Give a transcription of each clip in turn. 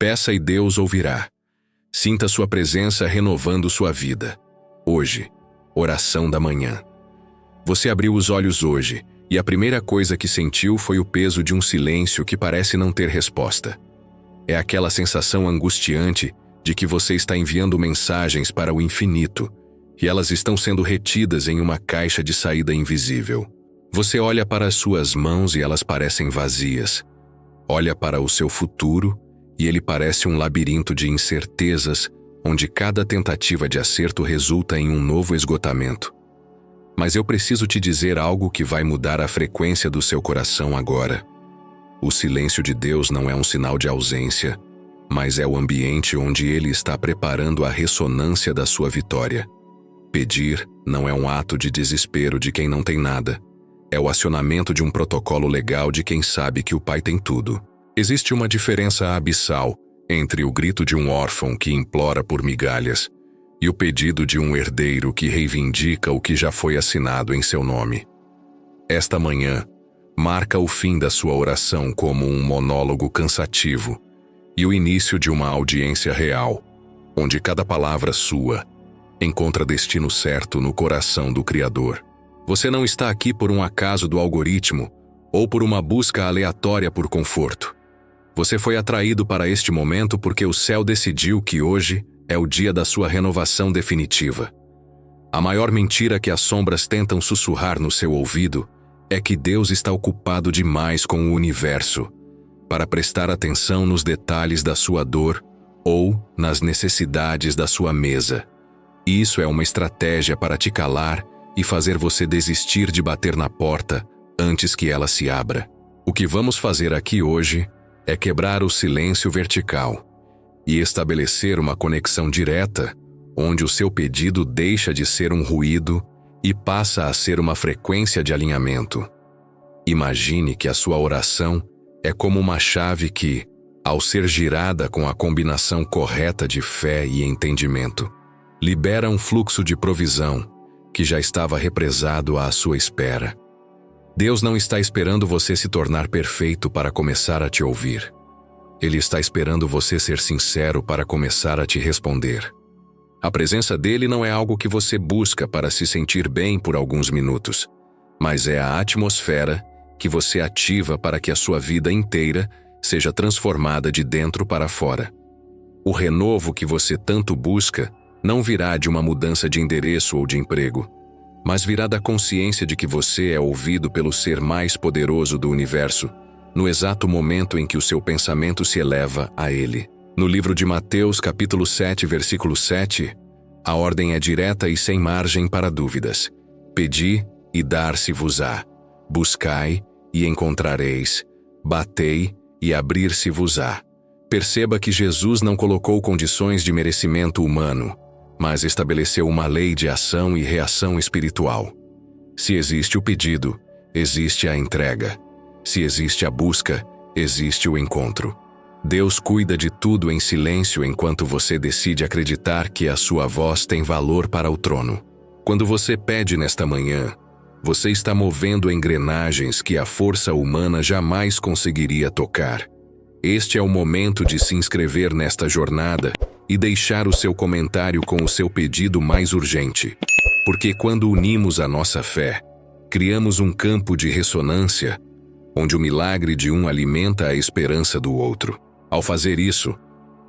Peça e Deus ouvirá. Sinta sua presença renovando sua vida. Hoje, oração da manhã. Você abriu os olhos hoje e a primeira coisa que sentiu foi o peso de um silêncio que parece não ter resposta. É aquela sensação angustiante de que você está enviando mensagens para o infinito e elas estão sendo retidas em uma caixa de saída invisível. Você olha para as suas mãos e elas parecem vazias. Olha para o seu futuro e ele parece um labirinto de incertezas, onde cada tentativa de acerto resulta em um novo esgotamento. Mas eu preciso te dizer algo que vai mudar a frequência do seu coração agora. O silêncio de Deus não é um sinal de ausência, mas é o ambiente onde Ele está preparando a ressonância da sua vitória. Pedir não é um ato de desespero de quem não tem nada. É o acionamento de um protocolo legal de quem sabe que o Pai tem tudo. Existe uma diferença abissal entre o grito de um órfão que implora por migalhas e o pedido de um herdeiro que reivindica o que já foi assinado em seu nome. Esta manhã, marca o fim da sua oração como um monólogo cansativo e o início de uma audiência real, onde cada palavra sua encontra destino certo no coração do Criador. Você não está aqui por um acaso do algoritmo ou por uma busca aleatória por conforto. Você foi atraído para este momento porque o céu decidiu que hoje é o dia da sua renovação definitiva. A maior mentira que as sombras tentam sussurrar no seu ouvido é que Deus está ocupado demais com o universo para prestar atenção nos detalhes da sua dor ou nas necessidades da sua mesa. Isso é uma estratégia para te calar e fazer você desistir de bater na porta antes que ela se abra. O que vamos fazer aqui hoje é quebrar o silêncio vertical e estabelecer uma conexão direta, onde o seu pedido deixa de ser um ruído e passa a ser uma frequência de alinhamento. Imagine que a sua oração é como uma chave que, ao ser girada com a combinação correta de fé e entendimento, libera um fluxo de provisão que já estava represado à sua espera. Deus não está esperando você se tornar perfeito para começar a te ouvir. Ele está esperando você ser sincero para começar a te responder. A presença dele não é algo que você busca para se sentir bem por alguns minutos, mas é a atmosfera que você ativa para que a sua vida inteira seja transformada de dentro para fora. O renovo que você tanto busca não virá de uma mudança de endereço ou de emprego, mas virá da consciência de que você é ouvido pelo ser mais poderoso do universo, no exato momento em que o seu pensamento se eleva a ele. No livro de Mateus, capítulo 7, versículo 7, a ordem é direta e sem margem para dúvidas. Pedi e dar-se-vos-á. Buscai e encontrareis. Batei e abrir-se-vos-á. Perceba que Jesus não colocou condições de merecimento humano, mas estabeleceu uma lei de ação e reação espiritual. Se existe o pedido, existe a entrega. Se existe a busca, existe o encontro. Deus cuida de tudo em silêncio enquanto você decide acreditar que a sua voz tem valor para o trono. Quando você pede nesta manhã, você está movendo engrenagens que a força humana jamais conseguiria tocar. Este é o momento de se inscrever nesta jornada e deixar o seu comentário com o seu pedido mais urgente. Porque quando unimos a nossa fé, criamos um campo de ressonância, onde o milagre de um alimenta a esperança do outro. Ao fazer isso,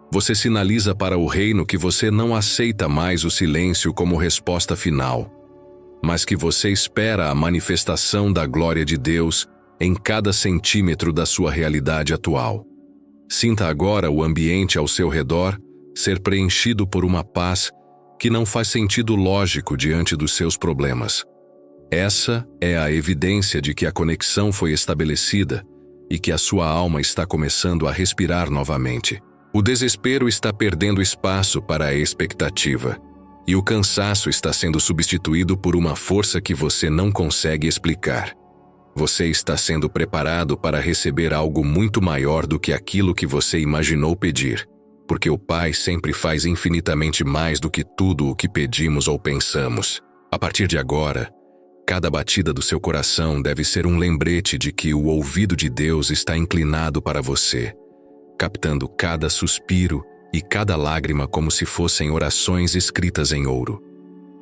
você sinaliza para o reino que você não aceita mais o silêncio como resposta final, mas que você espera a manifestação da glória de Deus em cada centímetro da sua realidade atual. Sinta agora o ambiente ao seu redor ser preenchido por uma paz que não faz sentido lógico diante dos seus problemas. Essa é a evidência de que a conexão foi estabelecida e que a sua alma está começando a respirar novamente. O desespero está perdendo espaço para a expectativa, e o cansaço está sendo substituído por uma força que você não consegue explicar. Você está sendo preparado para receber algo muito maior do que aquilo que você imaginou pedir, porque o Pai sempre faz infinitamente mais do que tudo o que pedimos ou pensamos. A partir de agora, cada batida do seu coração deve ser um lembrete de que o ouvido de Deus está inclinado para você. captando cada suspiro e cada lágrima como se fossem orações escritas em ouro.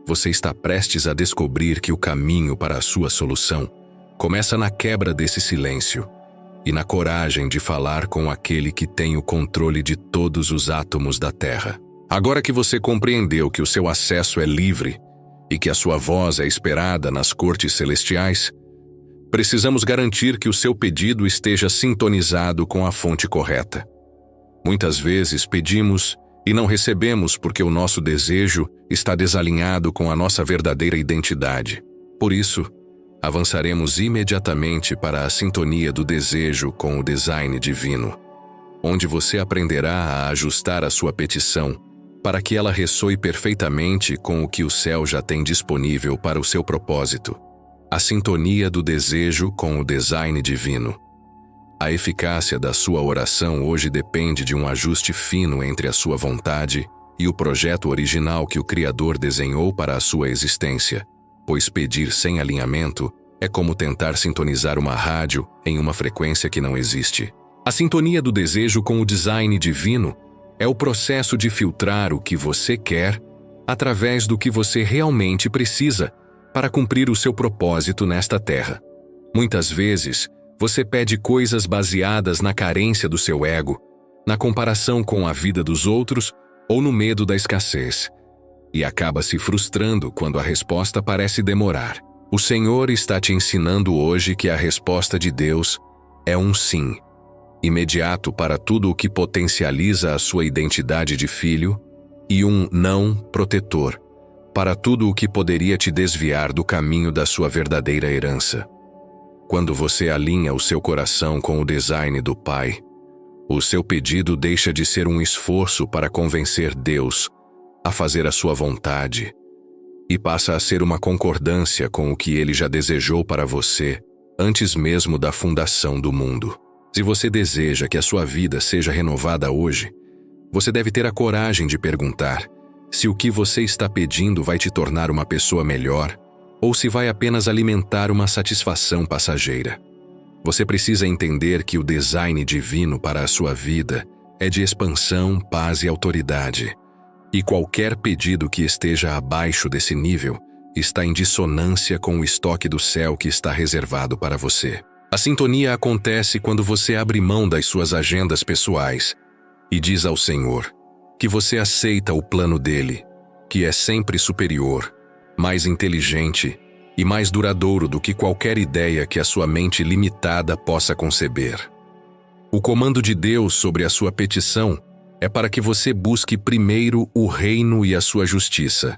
Você está prestes a descobrir que o caminho para a sua solução começa na quebra desse silêncio e na coragem de falar com aquele que tem o controle de todos os átomos da Terra. Agora que você compreendeu que o seu acesso é livre e que a sua voz é esperada nas cortes celestiais, precisamos garantir que o seu pedido esteja sintonizado com a fonte correta. Muitas vezes pedimos e não recebemos porque o nosso desejo está desalinhado com a nossa verdadeira identidade. Por isso, avançaremos imediatamente para a sintonia do desejo com o design divino, onde você aprenderá a ajustar a sua petição para que ela ressoe perfeitamente com o que o céu já tem disponível para o seu propósito. A sintonia do desejo com o design divino. A eficácia da sua oração hoje depende de um ajuste fino entre a sua vontade e o projeto original que o Criador desenhou para a sua existência, pois pedir sem alinhamento é como tentar sintonizar uma rádio em uma frequência que não existe. A sintonia do desejo com o design divino é o processo de filtrar o que você quer através do que você realmente precisa para cumprir o seu propósito nesta terra. Muitas vezes, você pede coisas baseadas na carência do seu ego, na comparação com a vida dos outros ou no medo da escassez, e acaba se frustrando quando a resposta parece demorar. O Senhor está te ensinando hoje que a resposta de Deus é um sim, imediato para tudo o que potencializa a sua identidade de filho, e um não protetor para tudo o que poderia te desviar do caminho da sua verdadeira herança. Quando você alinha o seu coração com o design do Pai, o seu pedido deixa de ser um esforço para convencer Deus a fazer a sua vontade e passa a ser uma concordância com o que Ele já desejou para você antes mesmo da fundação do mundo. Se você deseja que a sua vida seja renovada hoje, você deve ter a coragem de perguntar se o que você está pedindo vai te tornar uma pessoa melhor ou se vai apenas alimentar uma satisfação passageira. Você precisa entender que o design divino para a sua vida é de expansão, paz e autoridade. E qualquer pedido que esteja abaixo desse nível está em dissonância com o estoque do céu que está reservado para você. A sintonia acontece quando você abre mão das suas agendas pessoais e diz ao Senhor que você aceita o plano dele, que é sempre superior, mais inteligente e mais duradouro do que qualquer ideia que a sua mente limitada possa conceber. O comando de Deus sobre a sua petição é para que você busque primeiro o reino e a sua justiça,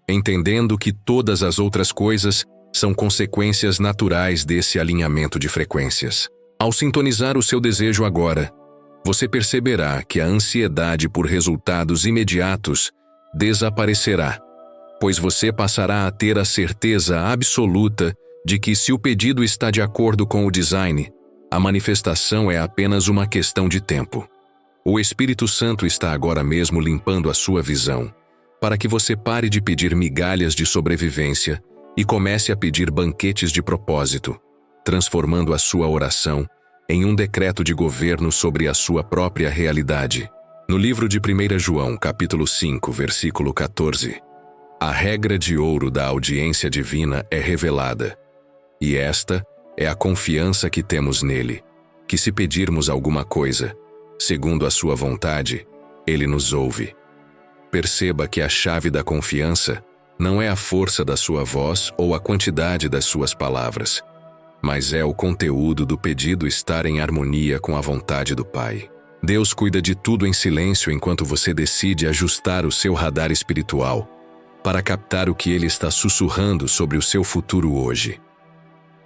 entendendo que todas as outras coisas são consequências naturais desse alinhamento de frequências. Ao sintonizar o seu desejo agora, você perceberá que a ansiedade por resultados imediatos desaparecerá, pois você passará a ter a certeza absoluta de que se o pedido está de acordo com o design, a manifestação é apenas uma questão de tempo. O Espírito Santo está agora mesmo limpando a sua visão, para que você pare de pedir migalhas de sobrevivência e comece a pedir banquetes de propósito, transformando a sua oração em um decreto de governo sobre a sua própria realidade. No livro de 1 João, capítulo 5, versículo 14, a regra de ouro da audiência divina é revelada, e esta é a confiança que temos nele, que se pedirmos alguma coisa, segundo a sua vontade, ele nos ouve. Perceba que a chave da confiança não é a força da sua voz ou a quantidade das suas palavras, mas é o conteúdo do pedido estar em harmonia com a vontade do Pai. Deus cuida de tudo em silêncio enquanto você decide ajustar o seu radar espiritual para captar o que Ele está sussurrando sobre o seu futuro hoje.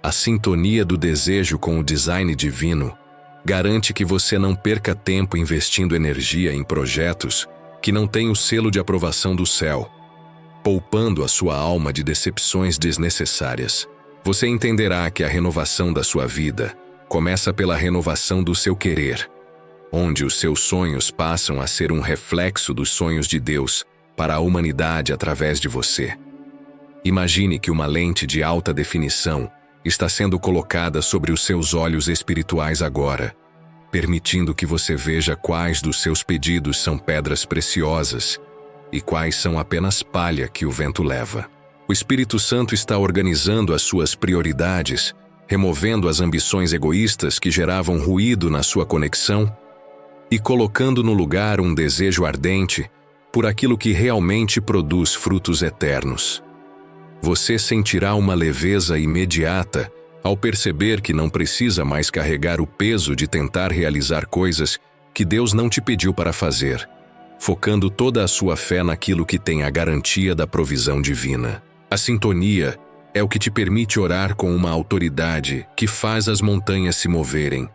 A sintonia do desejo com o design divino garante que você não perca tempo investindo energia em projetos que não têm o selo de aprovação do céu, poupando a sua alma de decepções desnecessárias. Você entenderá que a renovação da sua vida começa pela renovação do seu querer, onde os seus sonhos passam a ser um reflexo dos sonhos de Deus para a humanidade através de você. Imagine que uma lente de alta definição está sendo colocada sobre os seus olhos espirituais agora, permitindo que você veja quais dos seus pedidos são pedras preciosas e quais são apenas palha que o vento leva. O Espírito Santo está organizando as suas prioridades, removendo as ambições egoístas que geravam ruído na sua conexão e colocando no lugar um desejo ardente por aquilo que realmente produz frutos eternos. Você sentirá uma leveza imediata ao perceber que não precisa mais carregar o peso de tentar realizar coisas que Deus não te pediu para fazer, focando toda a sua fé naquilo que tem a garantia da provisão divina. A sintonia é o que te permite orar com uma autoridade que faz as montanhas se moverem,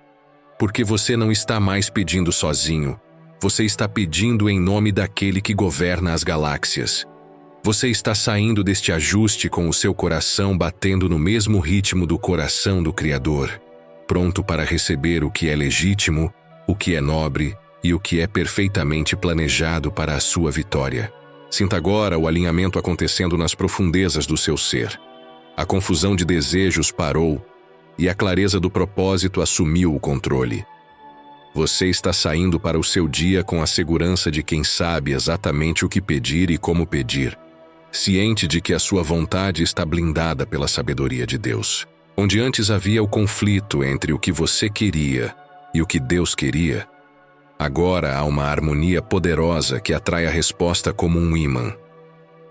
porque você não está mais pedindo sozinho, você está pedindo em nome daquele que governa as galáxias. Você está saindo deste ajuste com o seu coração batendo no mesmo ritmo do coração do Criador, pronto para receber o que é legítimo, o que é nobre e o que é perfeitamente planejado para a sua vitória. Sinta agora o alinhamento acontecendo nas profundezas do seu ser. A confusão de desejos parou e a clareza do propósito assumiu o controle. Você está saindo para o seu dia com a segurança de quem sabe exatamente o que pedir e como pedir, ciente de que a sua vontade está blindada pela sabedoria de Deus. Onde antes havia o conflito entre o que você queria e o que Deus queria, agora há uma harmonia poderosa que atrai a resposta como um ímã.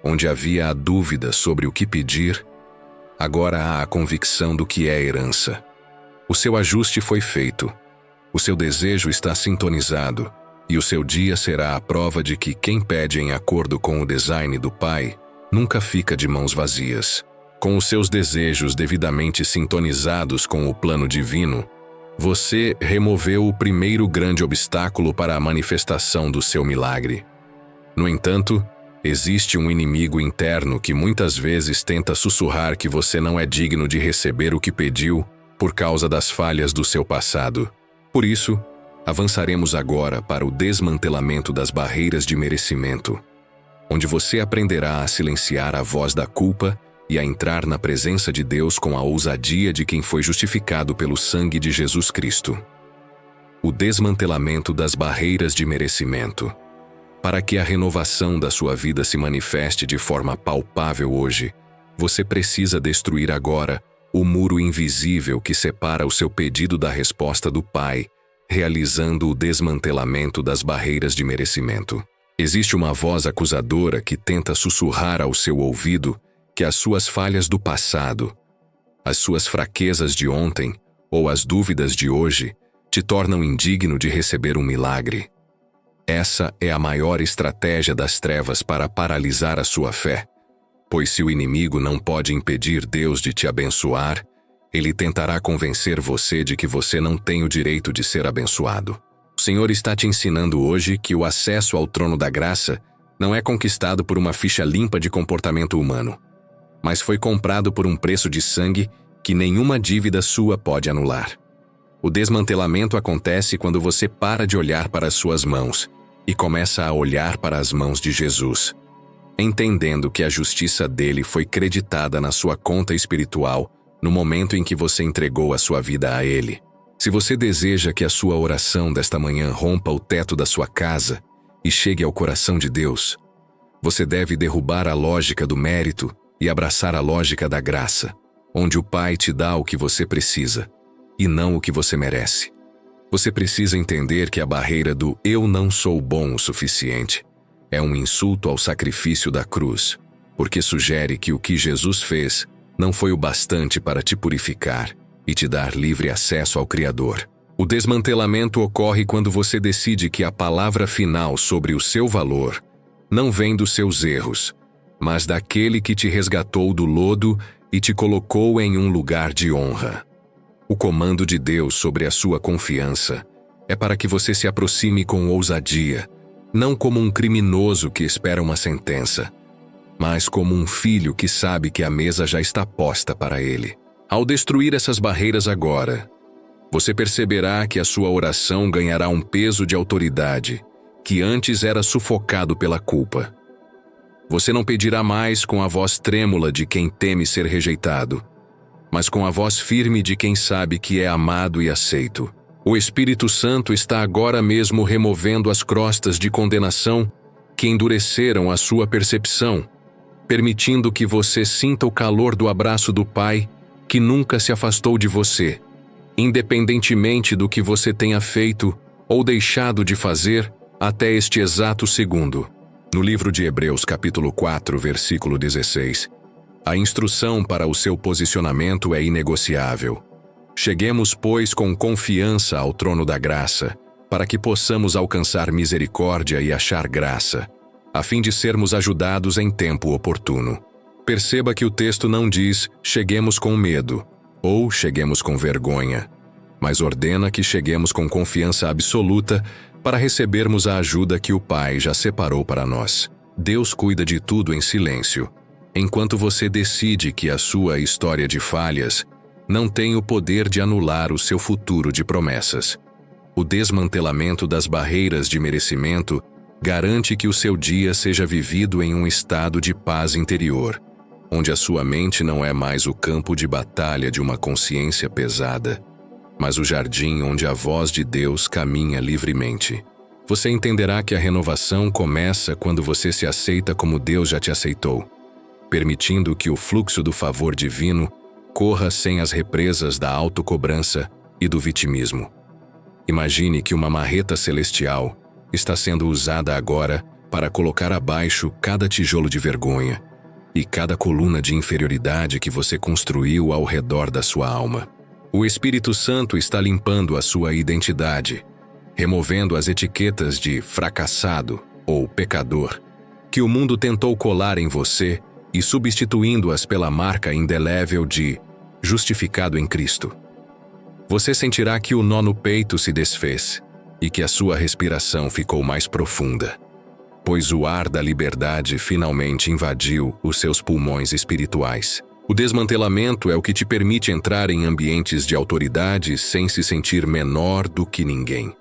Onde havia a dúvida sobre o que pedir, agora há a convicção do que é herança. O seu ajuste foi feito, o seu desejo está sintonizado, e o seu dia será a prova de que quem pede em acordo com o design do Pai nunca fica de mãos vazias. Com os seus desejos devidamente sintonizados com o plano divino, você removeu o primeiro grande obstáculo para a manifestação do seu milagre. No entanto, existe um inimigo interno que muitas vezes tenta sussurrar que você não é digno de receber o que pediu por causa das falhas do seu passado. Por isso, avançaremos agora para o desmantelamento das barreiras de merecimento, onde você aprenderá a silenciar a voz da culpa e a entrar na presença de Deus com a ousadia de quem foi justificado pelo sangue de Jesus Cristo. O desmantelamento das barreiras de merecimento. Para que a renovação da sua vida se manifeste de forma palpável hoje, você precisa destruir agora o muro invisível que separa o seu pedido da resposta do Pai, realizando o desmantelamento das barreiras de merecimento. Existe uma voz acusadora que tenta sussurrar ao seu ouvido que as suas falhas do passado, as suas fraquezas de ontem ou as dúvidas de hoje te tornam indigno de receber um milagre. Essa é a maior estratégia das trevas para paralisar a sua fé, pois se o inimigo não pode impedir Deus de te abençoar, ele tentará convencer você de que você não tem o direito de ser abençoado. O Senhor está te ensinando hoje que o acesso ao trono da graça não é conquistado por uma ficha limpa de comportamento humano, mas foi comprado por um preço de sangue que nenhuma dívida sua pode anular. O desmantelamento acontece quando você para de olhar para as suas mãos e começa a olhar para as mãos de Jesus, entendendo que a justiça dele foi creditada na sua conta espiritual no momento em que você entregou a sua vida a ele. Se você deseja que a sua oração desta manhã rompa o teto da sua casa e chegue ao coração de Deus, você deve derrubar a lógica do mérito e abraçar a lógica da graça, onde o Pai te dá o que você precisa, e não o que você merece. Você precisa entender que a barreira do "eu não sou bom o suficiente" é um insulto ao sacrifício da cruz, porque sugere que o que Jesus fez não foi o bastante para te purificar e te dar livre acesso ao Criador. O desmantelamento ocorre quando você decide que a palavra final sobre o seu valor não vem dos seus erros, mas daquele que te resgatou do lodo e te colocou em um lugar de honra. O comando de Deus sobre a sua confiança é para que você se aproxime com ousadia, não como um criminoso que espera uma sentença, mas como um filho que sabe que a mesa já está posta para ele. Ao destruir essas barreiras agora, você perceberá que a sua oração ganhará um peso de autoridade que antes era sufocado pela culpa. Você não pedirá mais com a voz trêmula de quem teme ser rejeitado, mas com a voz firme de quem sabe que é amado e aceito. O Espírito Santo está agora mesmo removendo as crostas de condenação que endureceram a sua percepção, permitindo que você sinta o calor do abraço do Pai que nunca se afastou de você, independentemente do que você tenha feito ou deixado de fazer até este exato segundo. No livro de Hebreus, capítulo 4, versículo 16, a instrução para o seu posicionamento é inegociável. Cheguemos, pois, com confiança ao trono da graça, para que possamos alcançar misericórdia e achar graça, a fim de sermos ajudados em tempo oportuno. Perceba que o texto não diz cheguemos com medo ou cheguemos com vergonha, mas ordena que cheguemos com confiança absoluta para recebermos a ajuda que o Pai já separou para nós. Deus cuida de tudo em silêncio, enquanto você decide que a sua história de falhas não tem o poder de anular o seu futuro de promessas. O desmantelamento das barreiras de merecimento garante que o seu dia seja vivido em um estado de paz interior, onde a sua mente não é mais o campo de batalha de uma consciência pesada, mas o jardim onde a voz de Deus caminha livremente. Você entenderá que a renovação começa quando você se aceita como Deus já te aceitou, permitindo que o fluxo do favor divino corra sem as represas da autocobrança e do vitimismo. Imagine que uma marreta celestial está sendo usada agora para colocar abaixo cada tijolo de vergonha e cada coluna de inferioridade que você construiu ao redor da sua alma. O Espírito Santo está limpando a sua identidade, removendo as etiquetas de fracassado ou pecador que o mundo tentou colar em você e substituindo-as pela marca indelével de justificado em Cristo. Você sentirá que o nó no peito se desfez e que a sua respiração ficou mais profunda, pois o ar da liberdade finalmente invadiu os seus pulmões espirituais. O desmantelamento é o que te permite entrar em ambientes de autoridade sem se sentir menor do que ninguém,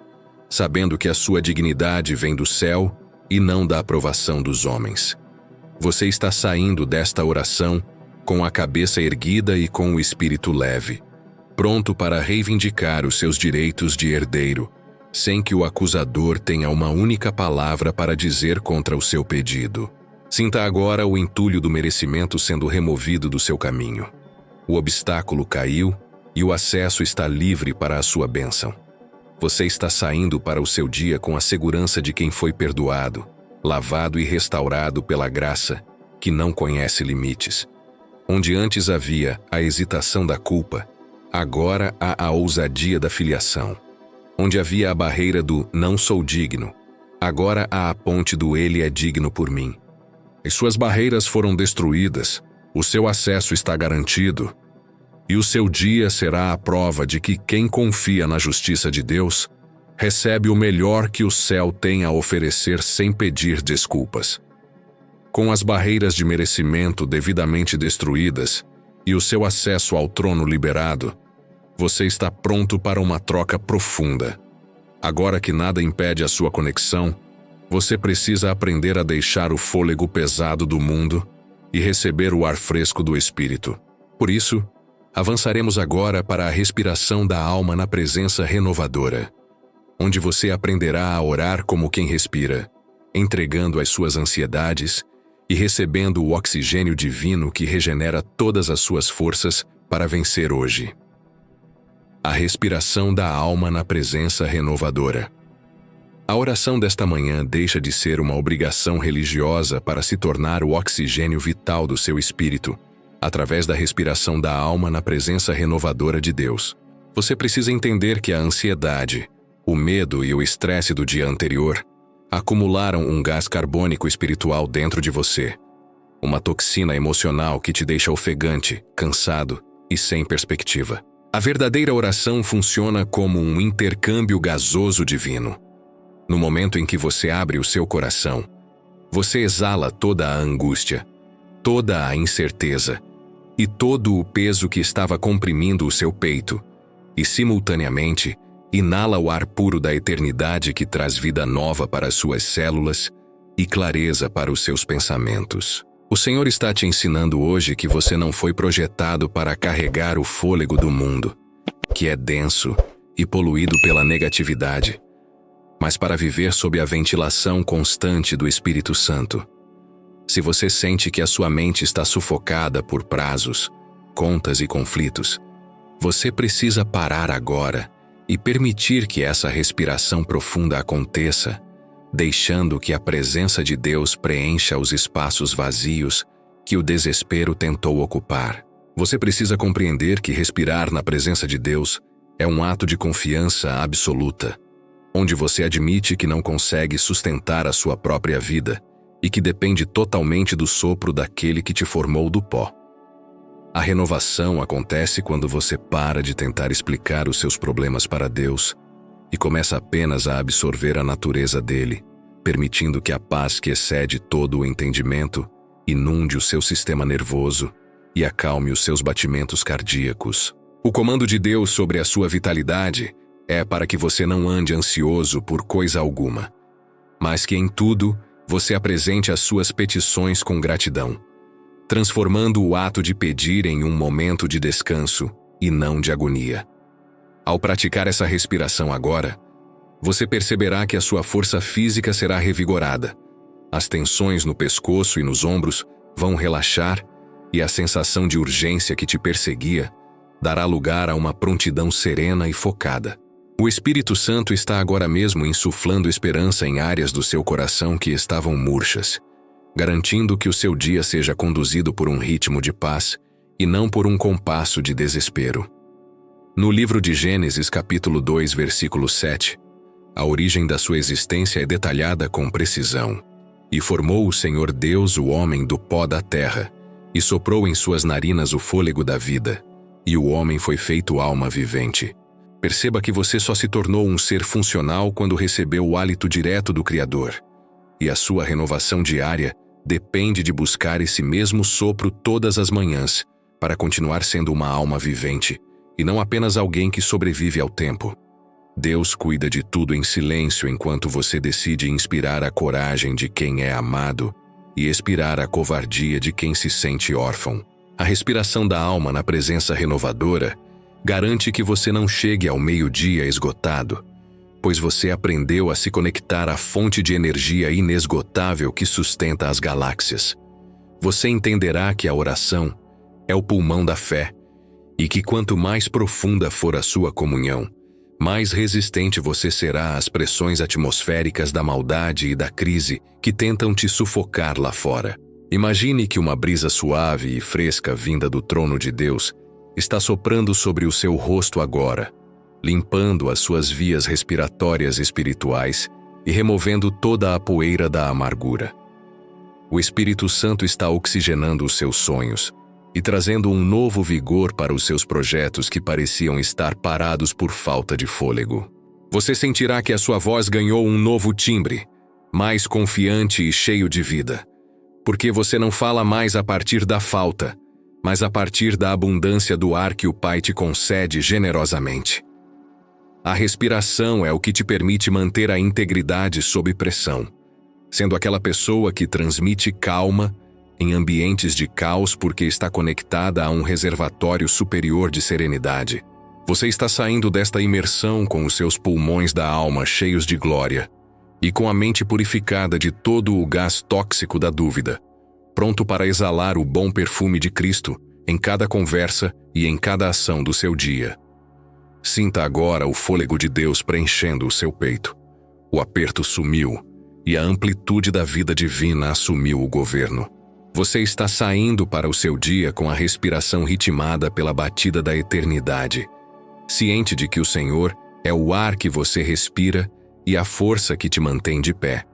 sabendo que a sua dignidade vem do céu e não da aprovação dos homens. Você está saindo desta oração com a cabeça erguida e com o espírito leve, pronto para reivindicar os seus direitos de herdeiro, sem que o acusador tenha uma única palavra para dizer contra o seu pedido. Sinta agora o entulho do merecimento sendo removido do seu caminho. O obstáculo caiu e o acesso está livre para a sua bênção. Você está saindo para o seu dia com a segurança de quem foi perdoado, lavado e restaurado pela graça que não conhece limites. Onde antes havia a hesitação da culpa, agora há a ousadia da filiação. Onde havia a barreira do não sou digno, agora há a ponte do ele é digno por mim. As suas barreiras foram destruídas, o seu acesso está garantido, e o seu dia será a prova de que quem confia na justiça de Deus recebe o melhor que o céu tem a oferecer sem pedir desculpas. Com as barreiras de merecimento devidamente destruídas e o seu acesso ao trono liberado, você está pronto para uma troca profunda. Agora que nada impede a sua conexão, você precisa aprender a deixar o fôlego pesado do mundo e receber o ar fresco do Espírito. Por isso, avançaremos agora para a respiração da alma na presença renovadora, onde você aprenderá a orar como quem respira, entregando as suas ansiedades e recebendo o oxigênio divino que regenera todas as suas forças para vencer hoje. A respiração da alma na presença renovadora. A oração desta manhã deixa de ser uma obrigação religiosa para se tornar o oxigênio vital do seu espírito, através da respiração da alma na presença renovadora de Deus. Você precisa entender que a ansiedade, o medo e o estresse do dia anterior acumularam um gás carbônico espiritual dentro de você, uma toxina emocional que te deixa ofegante, cansado e sem perspectiva. A verdadeira oração funciona como um intercâmbio gasoso divino. No momento em que você abre o seu coração, você exala toda a angústia, toda a incerteza e todo o peso que estava comprimindo o seu peito, e simultaneamente inala o ar puro da eternidade que traz vida nova para as suas células e clareza para os seus pensamentos. O Senhor está te ensinando hoje que você não foi projetado para carregar o fôlego do mundo, que é denso e poluído pela negatividade, mas para viver sob a ventilação constante do Espírito Santo. Se você sente que a sua mente está sufocada por prazos, contas e conflitos, você precisa parar agora e permitir que essa respiração profunda aconteça, deixando que a presença de Deus preencha os espaços vazios que o desespero tentou ocupar. Você precisa compreender que respirar na presença de Deus é um ato de confiança absoluta, onde você admite que não consegue sustentar a sua própria vida e que depende totalmente do sopro daquele que te formou do pó. A renovação acontece quando você para de tentar explicar os seus problemas para Deus e começa apenas a absorver a natureza dele, permitindo que a paz que excede todo o entendimento inunde o seu sistema nervoso e acalme os seus batimentos cardíacos. O comando de Deus sobre a sua vitalidade é para que você não ande ansioso por coisa alguma, mas que em tudo você apresente as suas petições com gratidão, transformando o ato de pedir em um momento de descanso e não de agonia. Ao praticar essa respiração agora, você perceberá que a sua força física será revigorada, as tensões no pescoço e nos ombros vão relaxar e a sensação de urgência que te perseguia dará lugar a uma prontidão serena e focada. O Espírito Santo está agora mesmo insuflando esperança em áreas do seu coração que estavam murchas, garantindo que o seu dia seja conduzido por um ritmo de paz e não por um compasso de desespero. No livro de Gênesis, capítulo 2, versículo 7, a origem da sua existência é detalhada com precisão. E formou o Senhor Deus o homem do pó da terra, e soprou em suas narinas o fôlego da vida, e o homem foi feito alma vivente. Perceba que você só se tornou um ser funcional quando recebeu o hálito direto do Criador, e a sua renovação diária depende de buscar esse mesmo sopro todas as manhãs para continuar sendo uma alma vivente, e não apenas alguém que sobrevive ao tempo. Deus cuida de tudo em silêncio enquanto você decide inspirar a coragem de quem é amado e expirar a covardia de quem se sente órfão. A respiração da alma na presença renovadora garante que você não chegue ao meio-dia esgotado, pois você aprendeu a se conectar à fonte de energia inesgotável que sustenta as galáxias. Você entenderá que a oração é o pulmão da fé e que quanto mais profunda for a sua comunhão, mais resistente você será às pressões atmosféricas da maldade e da crise que tentam te sufocar lá fora. Imagine que uma brisa suave e fresca vinda do trono de Deus está soprando sobre o seu rosto agora, limpando as suas vias respiratórias espirituais e removendo toda a poeira da amargura. O Espírito Santo está oxigenando os seus sonhos e trazendo um novo vigor para os seus projetos que pareciam estar parados por falta de fôlego. Você sentirá que a sua voz ganhou um novo timbre, mais confiante e cheio de vida, porque você não fala mais a partir da falta, mas a partir da abundância do ar que o Pai te concede generosamente. A respiração é o que te permite manter a integridade sob pressão, sendo aquela pessoa que transmite calma em ambientes de caos porque está conectada a um reservatório superior de serenidade. Você está saindo desta imersão com os seus pulmões da alma cheios de glória e com a mente purificada de todo o gás tóxico da dúvida, pronto para exalar o bom perfume de Cristo em cada conversa e em cada ação do seu dia. Sinta agora o fôlego de Deus preenchendo o seu peito. O aperto sumiu e a amplitude da vida divina assumiu o governo. Você está saindo para o seu dia com a respiração ritmada pela batida da eternidade, ciente de que o Senhor é o ar que você respira e a força que te mantém de pé.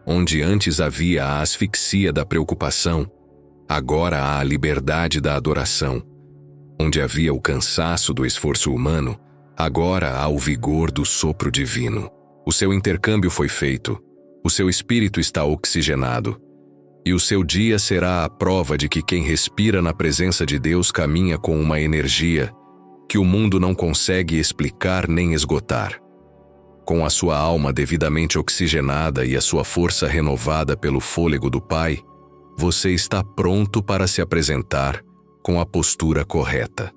Onde antes havia a asfixia da preocupação, agora há a liberdade da adoração. Onde havia o cansaço do esforço humano, agora há o vigor do sopro divino. O seu intercâmbio foi feito, o seu espírito está oxigenado, e o seu dia será a prova de que quem respira na presença de Deus caminha com uma energia que o mundo não consegue explicar nem esgotar. Com a sua alma devidamente oxigenada e a sua força renovada pelo fôlego do Pai, você está pronto para se apresentar com a postura correta.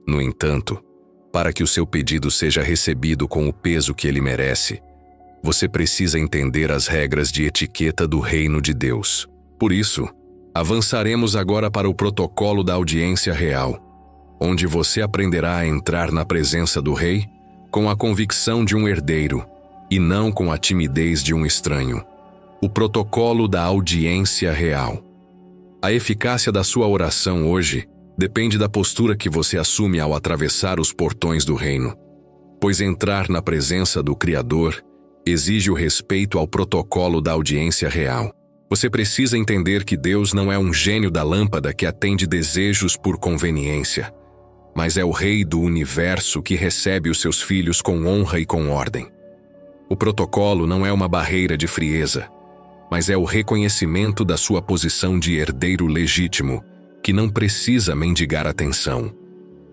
No entanto, Para que o seu pedido seja recebido com o peso que ele merece, você precisa entender as regras de etiqueta do reino de Deus. Por isso, avançaremos agora para o protocolo da audiência real, onde você aprenderá a entrar na presença do rei com a convicção de um herdeiro e não com a timidez de um estranho. O protocolo da audiência real. A eficácia da sua oração hoje depende da postura que você assume ao atravessar os portões do reino, pois entrar na presença do Criador exige o respeito ao protocolo da audiência real. Você precisa entender que Deus não é um gênio da lâmpada que atende desejos por conveniência, mas é o Rei do universo que recebe os seus filhos com honra e com ordem. O protocolo não é uma barreira de frieza, mas é o reconhecimento da sua posição de herdeiro legítimo, que não precisa mendigar atenção,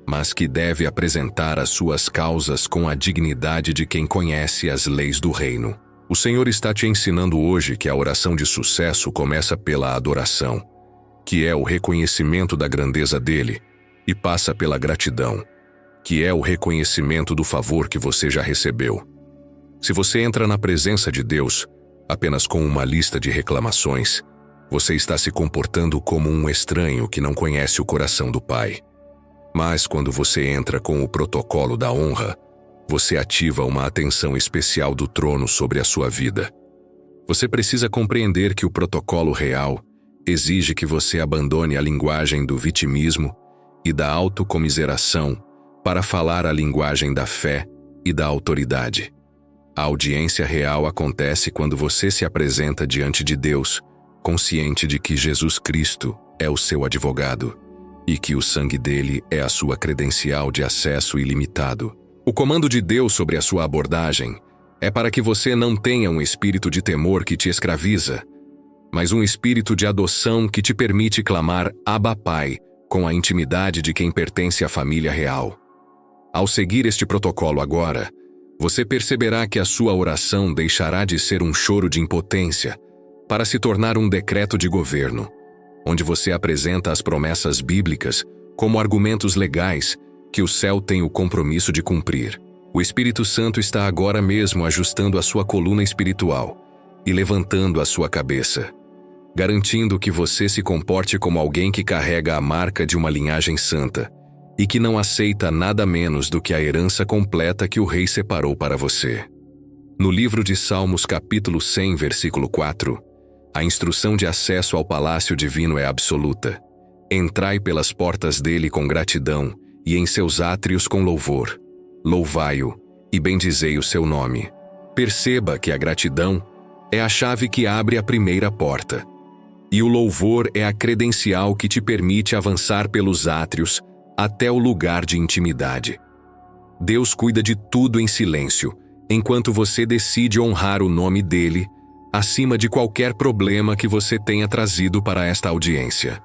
mas que deve apresentar as suas causas com a dignidade de quem conhece as leis do reino. O Senhor está te ensinando hoje que a oração de sucesso começa pela adoração, que é o reconhecimento da grandeza dele, e passa pela gratidão, que é o reconhecimento do favor que você já recebeu. Se você entra na presença de Deus apenas com uma lista de reclamações, você está se comportando como um estranho que não conhece o coração do Pai. Mas quando você entra com o protocolo da honra, você ativa uma atenção especial do trono sobre a sua vida. Você precisa compreender que o protocolo real exige que você abandone a linguagem do vitimismo e da autocomiseração para falar a linguagem da fé e da autoridade. A audiência real acontece quando você se apresenta diante de Deus, consciente de que Jesus Cristo é o seu advogado e que o sangue dele é a sua credencial de acesso ilimitado. O comando de Deus sobre a sua abordagem é para que você não tenha um espírito de temor que te escraviza, mas um espírito de adoção que te permite clamar Abba Pai com a intimidade de quem pertence à família real. Ao seguir este protocolo agora, você perceberá que a sua oração deixará de ser um choro de impotência para se tornar um decreto de governo, onde você apresenta as promessas bíblicas como argumentos legais que o céu tem o compromisso de cumprir. O Espírito Santo está agora mesmo ajustando a sua coluna espiritual e levantando a sua cabeça, garantindo que você se comporte como alguém que carrega a marca de uma linhagem santa e que não aceita nada menos do que a herança completa que o rei separou para você. No livro de Salmos capítulo 100, versículo 4, a instrução de acesso ao palácio divino é absoluta. Entrai pelas portas dele com gratidão e em seus átrios com louvor. Louvai-o e bendizei o seu nome. Perceba que a gratidão é a chave que abre a primeira porta, e o louvor é a credencial que te permite avançar pelos átrios até o lugar de intimidade. Deus cuida de tudo em silêncio, enquanto você decide honrar o nome dele acima de qualquer problema que você tenha trazido para esta audiência.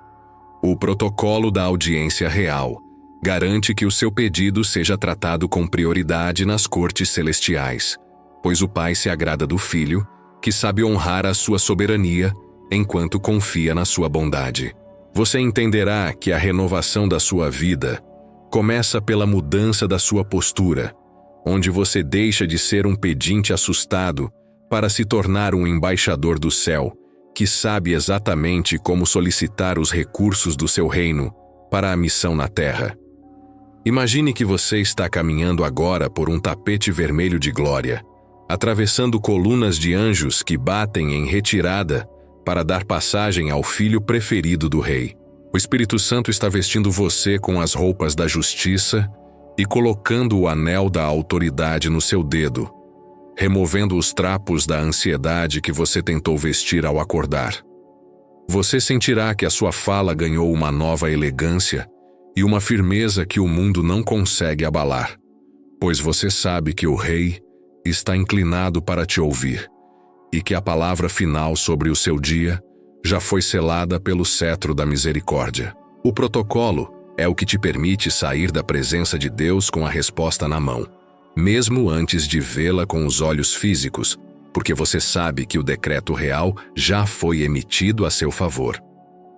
O protocolo da audiência real garante que o seu pedido seja tratado com prioridade nas cortes celestiais, pois o Pai se agrada do Filho, que sabe honrar a sua soberania enquanto confia na sua bondade. Você entenderá que a renovação da sua vida começa pela mudança da sua postura, onde você deixa de ser um pedinte assustado para se tornar um embaixador do céu, que sabe exatamente como solicitar os recursos do seu reino para a missão na terra. Imagine que você está caminhando agora por um tapete vermelho de glória, atravessando colunas de anjos que batem em retirada para dar passagem ao filho preferido do rei. O Espírito Santo está vestindo você com as roupas da justiça e colocando o anel da autoridade no seu dedo, removendo os trapos da ansiedade que você tentou vestir ao acordar. Você sentirá que a sua fala ganhou uma nova elegância e uma firmeza que o mundo não consegue abalar, pois você sabe que o rei está inclinado para te ouvir e que a palavra final sobre o seu dia já foi selada pelo cetro da misericórdia. O protocolo é o que te permite sair da presença de Deus com a resposta na mão, mesmo antes de vê-la com os olhos físicos, porque você sabe que o decreto real já foi emitido a seu favor.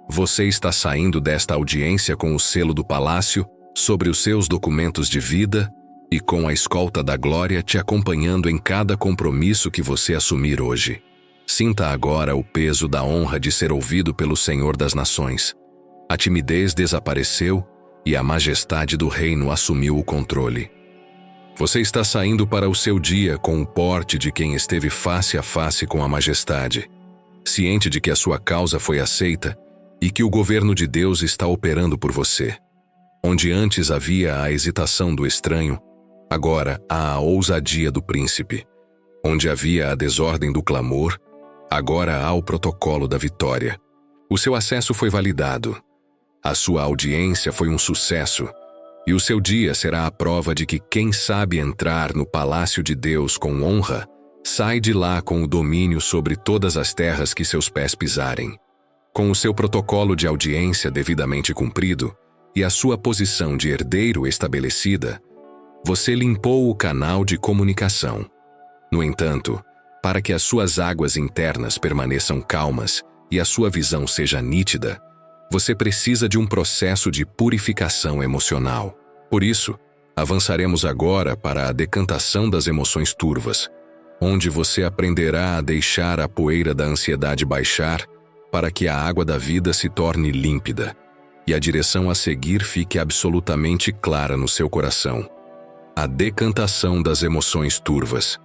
Você está saindo desta audiência com o selo do palácio sobre os seus documentos de vida e com a escolta da glória te acompanhando em cada compromisso que você assumir hoje. Sinta agora o peso da honra de ser ouvido pelo Senhor das Nações. A timidez desapareceu e a majestade do reino assumiu o controle. Você está saindo para o seu dia com o porte de quem esteve face a face com a majestade, ciente de que a sua causa foi aceita e que o governo de Deus está operando por você. Onde antes havia a hesitação do estranho, agora há a ousadia do príncipe. Onde havia a desordem do clamor, agora há o protocolo da vitória. O seu acesso foi validado. A sua audiência foi um sucesso. E o seu dia será a prova de que quem sabe entrar no palácio de Deus com honra, sai de lá com o domínio sobre todas as terras que seus pés pisarem. Com o seu protocolo de audiência devidamente cumprido e a sua posição de herdeiro estabelecida, você limpou o canal de comunicação. No entanto, para que as suas águas internas permaneçam calmas e a sua visão seja nítida, você precisa de um processo de purificação emocional. Por isso, avançaremos agora para a decantação das emoções turvas, onde você aprenderá a deixar a poeira da ansiedade baixar para que a água da vida se torne límpida e a direção a seguir fique absolutamente clara no seu coração. A decantação das emoções turvas.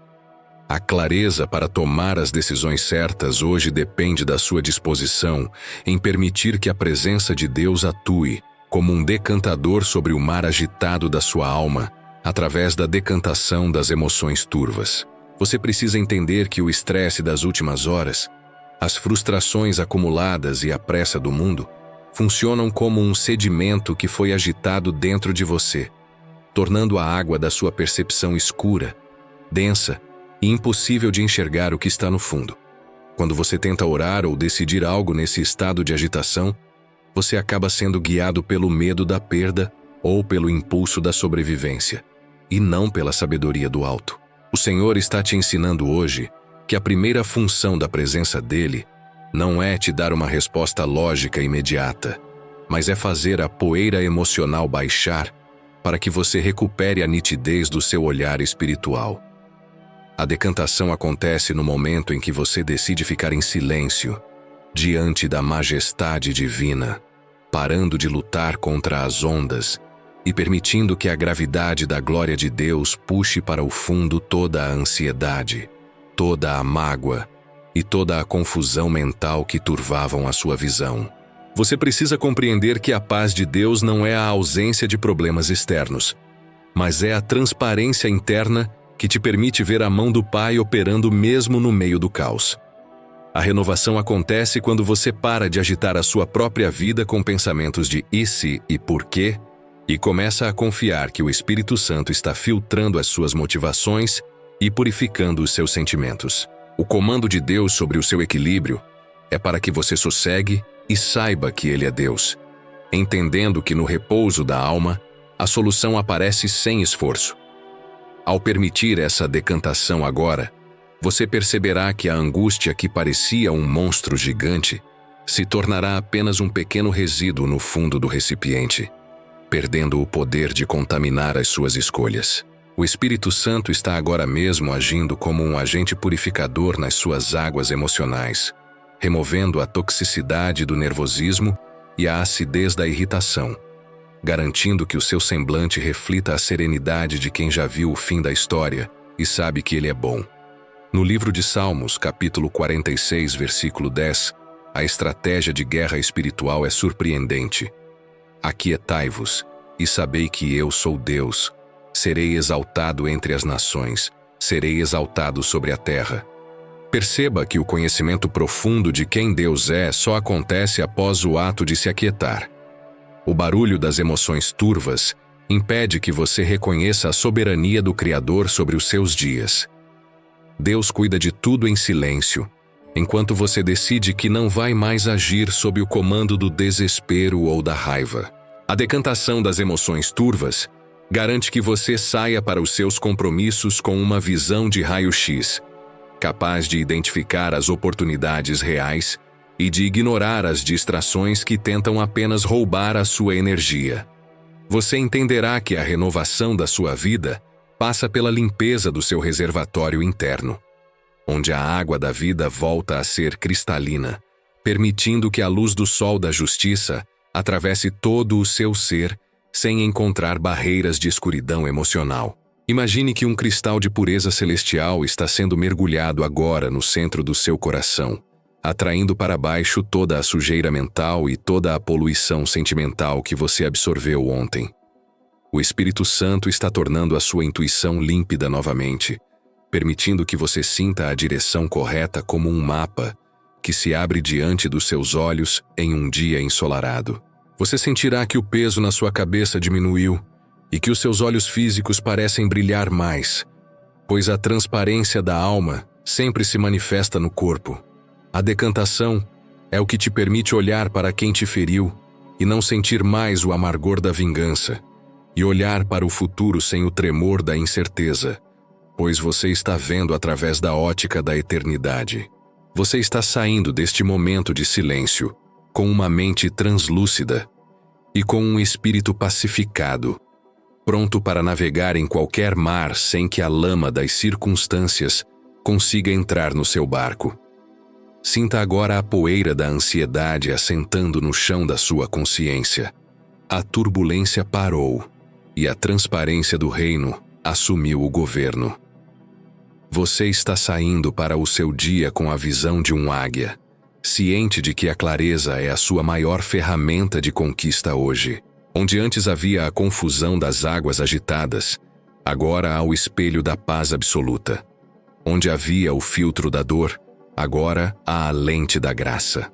A clareza para tomar as decisões certas hoje depende da sua disposição em permitir que a presença de Deus atue como um decantador sobre o mar agitado da sua alma, através da decantação das emoções turvas. Você precisa entender que o estresse das últimas horas, as frustrações acumuladas e a pressa do mundo, funcionam como um sedimento que foi agitado dentro de você, tornando a água da sua percepção escura, densa e impossível de enxergar o que está no fundo. Quando você tenta orar ou decidir algo nesse estado de agitação, você acaba sendo guiado pelo medo da perda ou pelo impulso da sobrevivência, e não pela sabedoria do alto. O Senhor está te ensinando hoje que a primeira função da presença dele não é te dar uma resposta lógica imediata, mas é fazer a poeira emocional baixar para que você recupere a nitidez do seu olhar espiritual. A decantação acontece no momento em que você decide ficar em silêncio, diante da majestade divina, parando de lutar contra as ondas e permitindo que a gravidade da glória de Deus puxe para o fundo toda a ansiedade, toda a mágoa e toda a confusão mental que turvavam a sua visão. Você precisa compreender que a paz de Deus não é a ausência de problemas externos, mas é a transparência interna que te permite ver a mão do Pai operando mesmo no meio do caos. A renovação acontece quando você para de agitar a sua própria vida com pensamentos de e se e por quê e começa a confiar que o Espírito Santo está filtrando as suas motivações e purificando os seus sentimentos. O comando de Deus sobre o seu equilíbrio é para que você sossegue e saiba que Ele é Deus, entendendo que no repouso da alma, a solução aparece sem esforço. Ao permitir essa decantação agora, você perceberá que a angústia que parecia um monstro gigante se tornará apenas um pequeno resíduo no fundo do recipiente, perdendo o poder de contaminar as suas escolhas. O Espírito Santo está agora mesmo agindo como um agente purificador nas suas águas emocionais, removendo a toxicidade do nervosismo e a acidez da irritação, garantindo que o seu semblante reflita a serenidade de quem já viu o fim da história e sabe que ele é bom. No livro de Salmos, capítulo 46, versículo 10, a estratégia de guerra espiritual é surpreendente. Aquietai-vos e sabei que eu sou Deus. Serei exaltado entre as nações, serei exaltado sobre a terra. Perceba que o conhecimento profundo de quem Deus é só acontece após o ato de se aquietar. O barulho das emoções turvas impede que você reconheça a soberania do Criador sobre os seus dias. Deus cuida de tudo em silêncio, enquanto você decide que não vai mais agir sob o comando do desespero ou da raiva. A decantação das emoções turvas garante que você saia para os seus compromissos com uma visão de raio-x, capaz de identificar as oportunidades reais e de ignorar as distrações que tentam apenas roubar a sua energia. Você entenderá que a renovação da sua vida passa pela limpeza do seu reservatório interno, onde a água da vida volta a ser cristalina, permitindo que a luz do sol da justiça atravesse todo o seu ser sem encontrar barreiras de escuridão emocional. Imagine que um cristal de pureza celestial está sendo mergulhado agora no centro do seu coração, atraindo para baixo toda a sujeira mental e toda a poluição sentimental que você absorveu ontem. O Espírito Santo está tornando a sua intuição límpida novamente, permitindo que você sinta a direção correta como um mapa que se abre diante dos seus olhos em um dia ensolarado. Você sentirá que o peso na sua cabeça diminuiu e que os seus olhos físicos parecem brilhar mais, pois a transparência da alma sempre se manifesta no corpo. A decantação é o que te permite olhar para quem te feriu e não sentir mais o amargor da vingança, e olhar para o futuro sem o tremor da incerteza, pois você está vendo através da ótica da eternidade. Você está saindo deste momento de silêncio com uma mente translúcida e com um espírito pacificado, pronto para navegar em qualquer mar sem que a lama das circunstâncias consiga entrar no seu barco. Sinta agora a poeira da ansiedade assentando no chão da sua consciência. A turbulência parou e a transparência do reino assumiu o governo. Você está saindo para o seu dia com a visão de um águia, ciente de que a clareza é a sua maior ferramenta de conquista hoje. Onde antes havia a confusão das águas agitadas, agora há o espelho da paz absoluta. Onde havia o filtro da dor, agora há a lente da graça.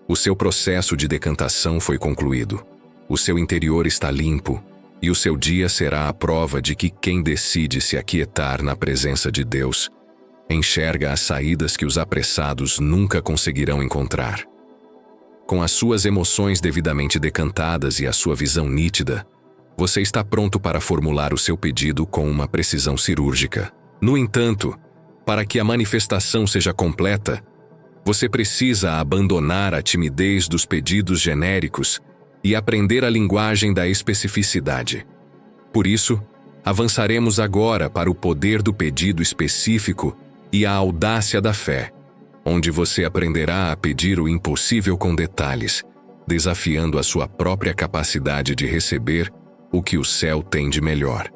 O seu processo de decantação foi concluído. O seu interior está limpo, e o seu dia será a prova de que quem decide se aquietar na presença de Deus enxerga as saídas que os apressados nunca conseguirão encontrar. Com as suas emoções devidamente decantadas e a sua visão nítida, você está pronto para formular o seu pedido com uma precisão cirúrgica. No entanto, para que a manifestação seja completa, você precisa abandonar a timidez dos pedidos genéricos e aprender a linguagem da especificidade. Por isso, avançaremos agora para o poder do pedido específico e a audácia da fé, onde você aprenderá a pedir o impossível com detalhes, desafiando a sua própria capacidade de receber o que o céu tem de melhor.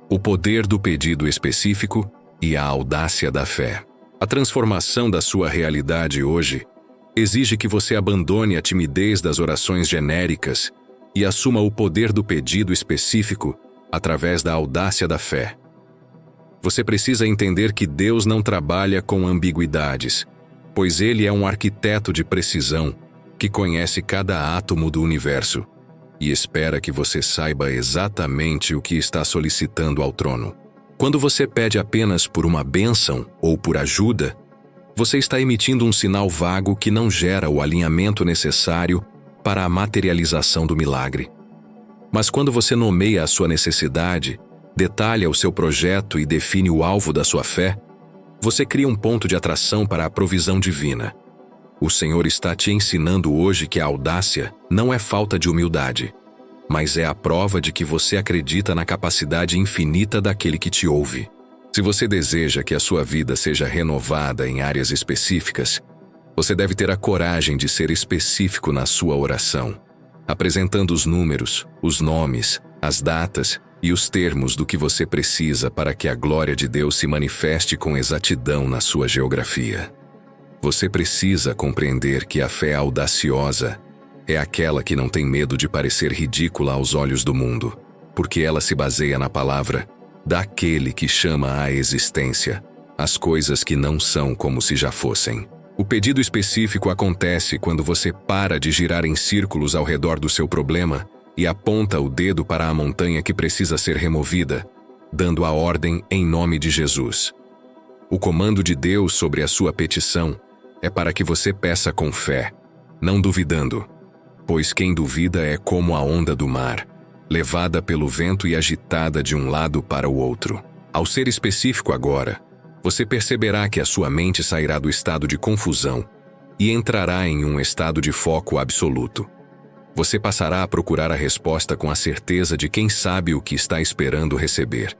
O poder do pedido específico e a audácia da fé. A transformação da sua realidade hoje exige que você abandone a timidez das orações genéricas e assuma o poder do pedido específico através da audácia da fé. Você precisa entender que Deus não trabalha com ambiguidades, pois Ele é um arquiteto de precisão que conhece cada átomo do universo e espera que você saiba exatamente o que está solicitando ao trono. Quando você pede apenas por uma bênção ou por ajuda, você está emitindo um sinal vago que não gera o alinhamento necessário para a materialização do milagre. Mas quando você nomeia a sua necessidade, detalha o seu projeto e define o alvo da sua fé, você cria um ponto de atração para a provisão divina. O Senhor está te ensinando hoje que a audácia não é falta de humildade, mas é a prova de que você acredita na capacidade infinita daquele que te ouve. Se você deseja que a sua vida seja renovada em áreas específicas, você deve ter a coragem de ser específico na sua oração, apresentando os números, os nomes, as datas e os termos do que você precisa para que a glória de Deus se manifeste com exatidão na sua geografia. Você precisa compreender que a fé audaciosa é aquela que não tem medo de parecer ridícula aos olhos do mundo, porque ela se baseia na palavra daquele que chama à existência as coisas que não são como se já fossem. O pedido específico acontece quando você para de girar em círculos ao redor do seu problema e aponta o dedo para a montanha que precisa ser removida, dando a ordem em nome de Jesus. O comando de Deus sobre a sua petição é para que você peça com fé, não duvidando, pois quem duvida é como a onda do mar, levada pelo vento e agitada de um lado para o outro. Ao ser específico agora, você perceberá que a sua mente sairá do estado de confusão e entrará em um estado de foco absoluto. Você passará a procurar a resposta com a certeza de quem sabe o que está esperando receber.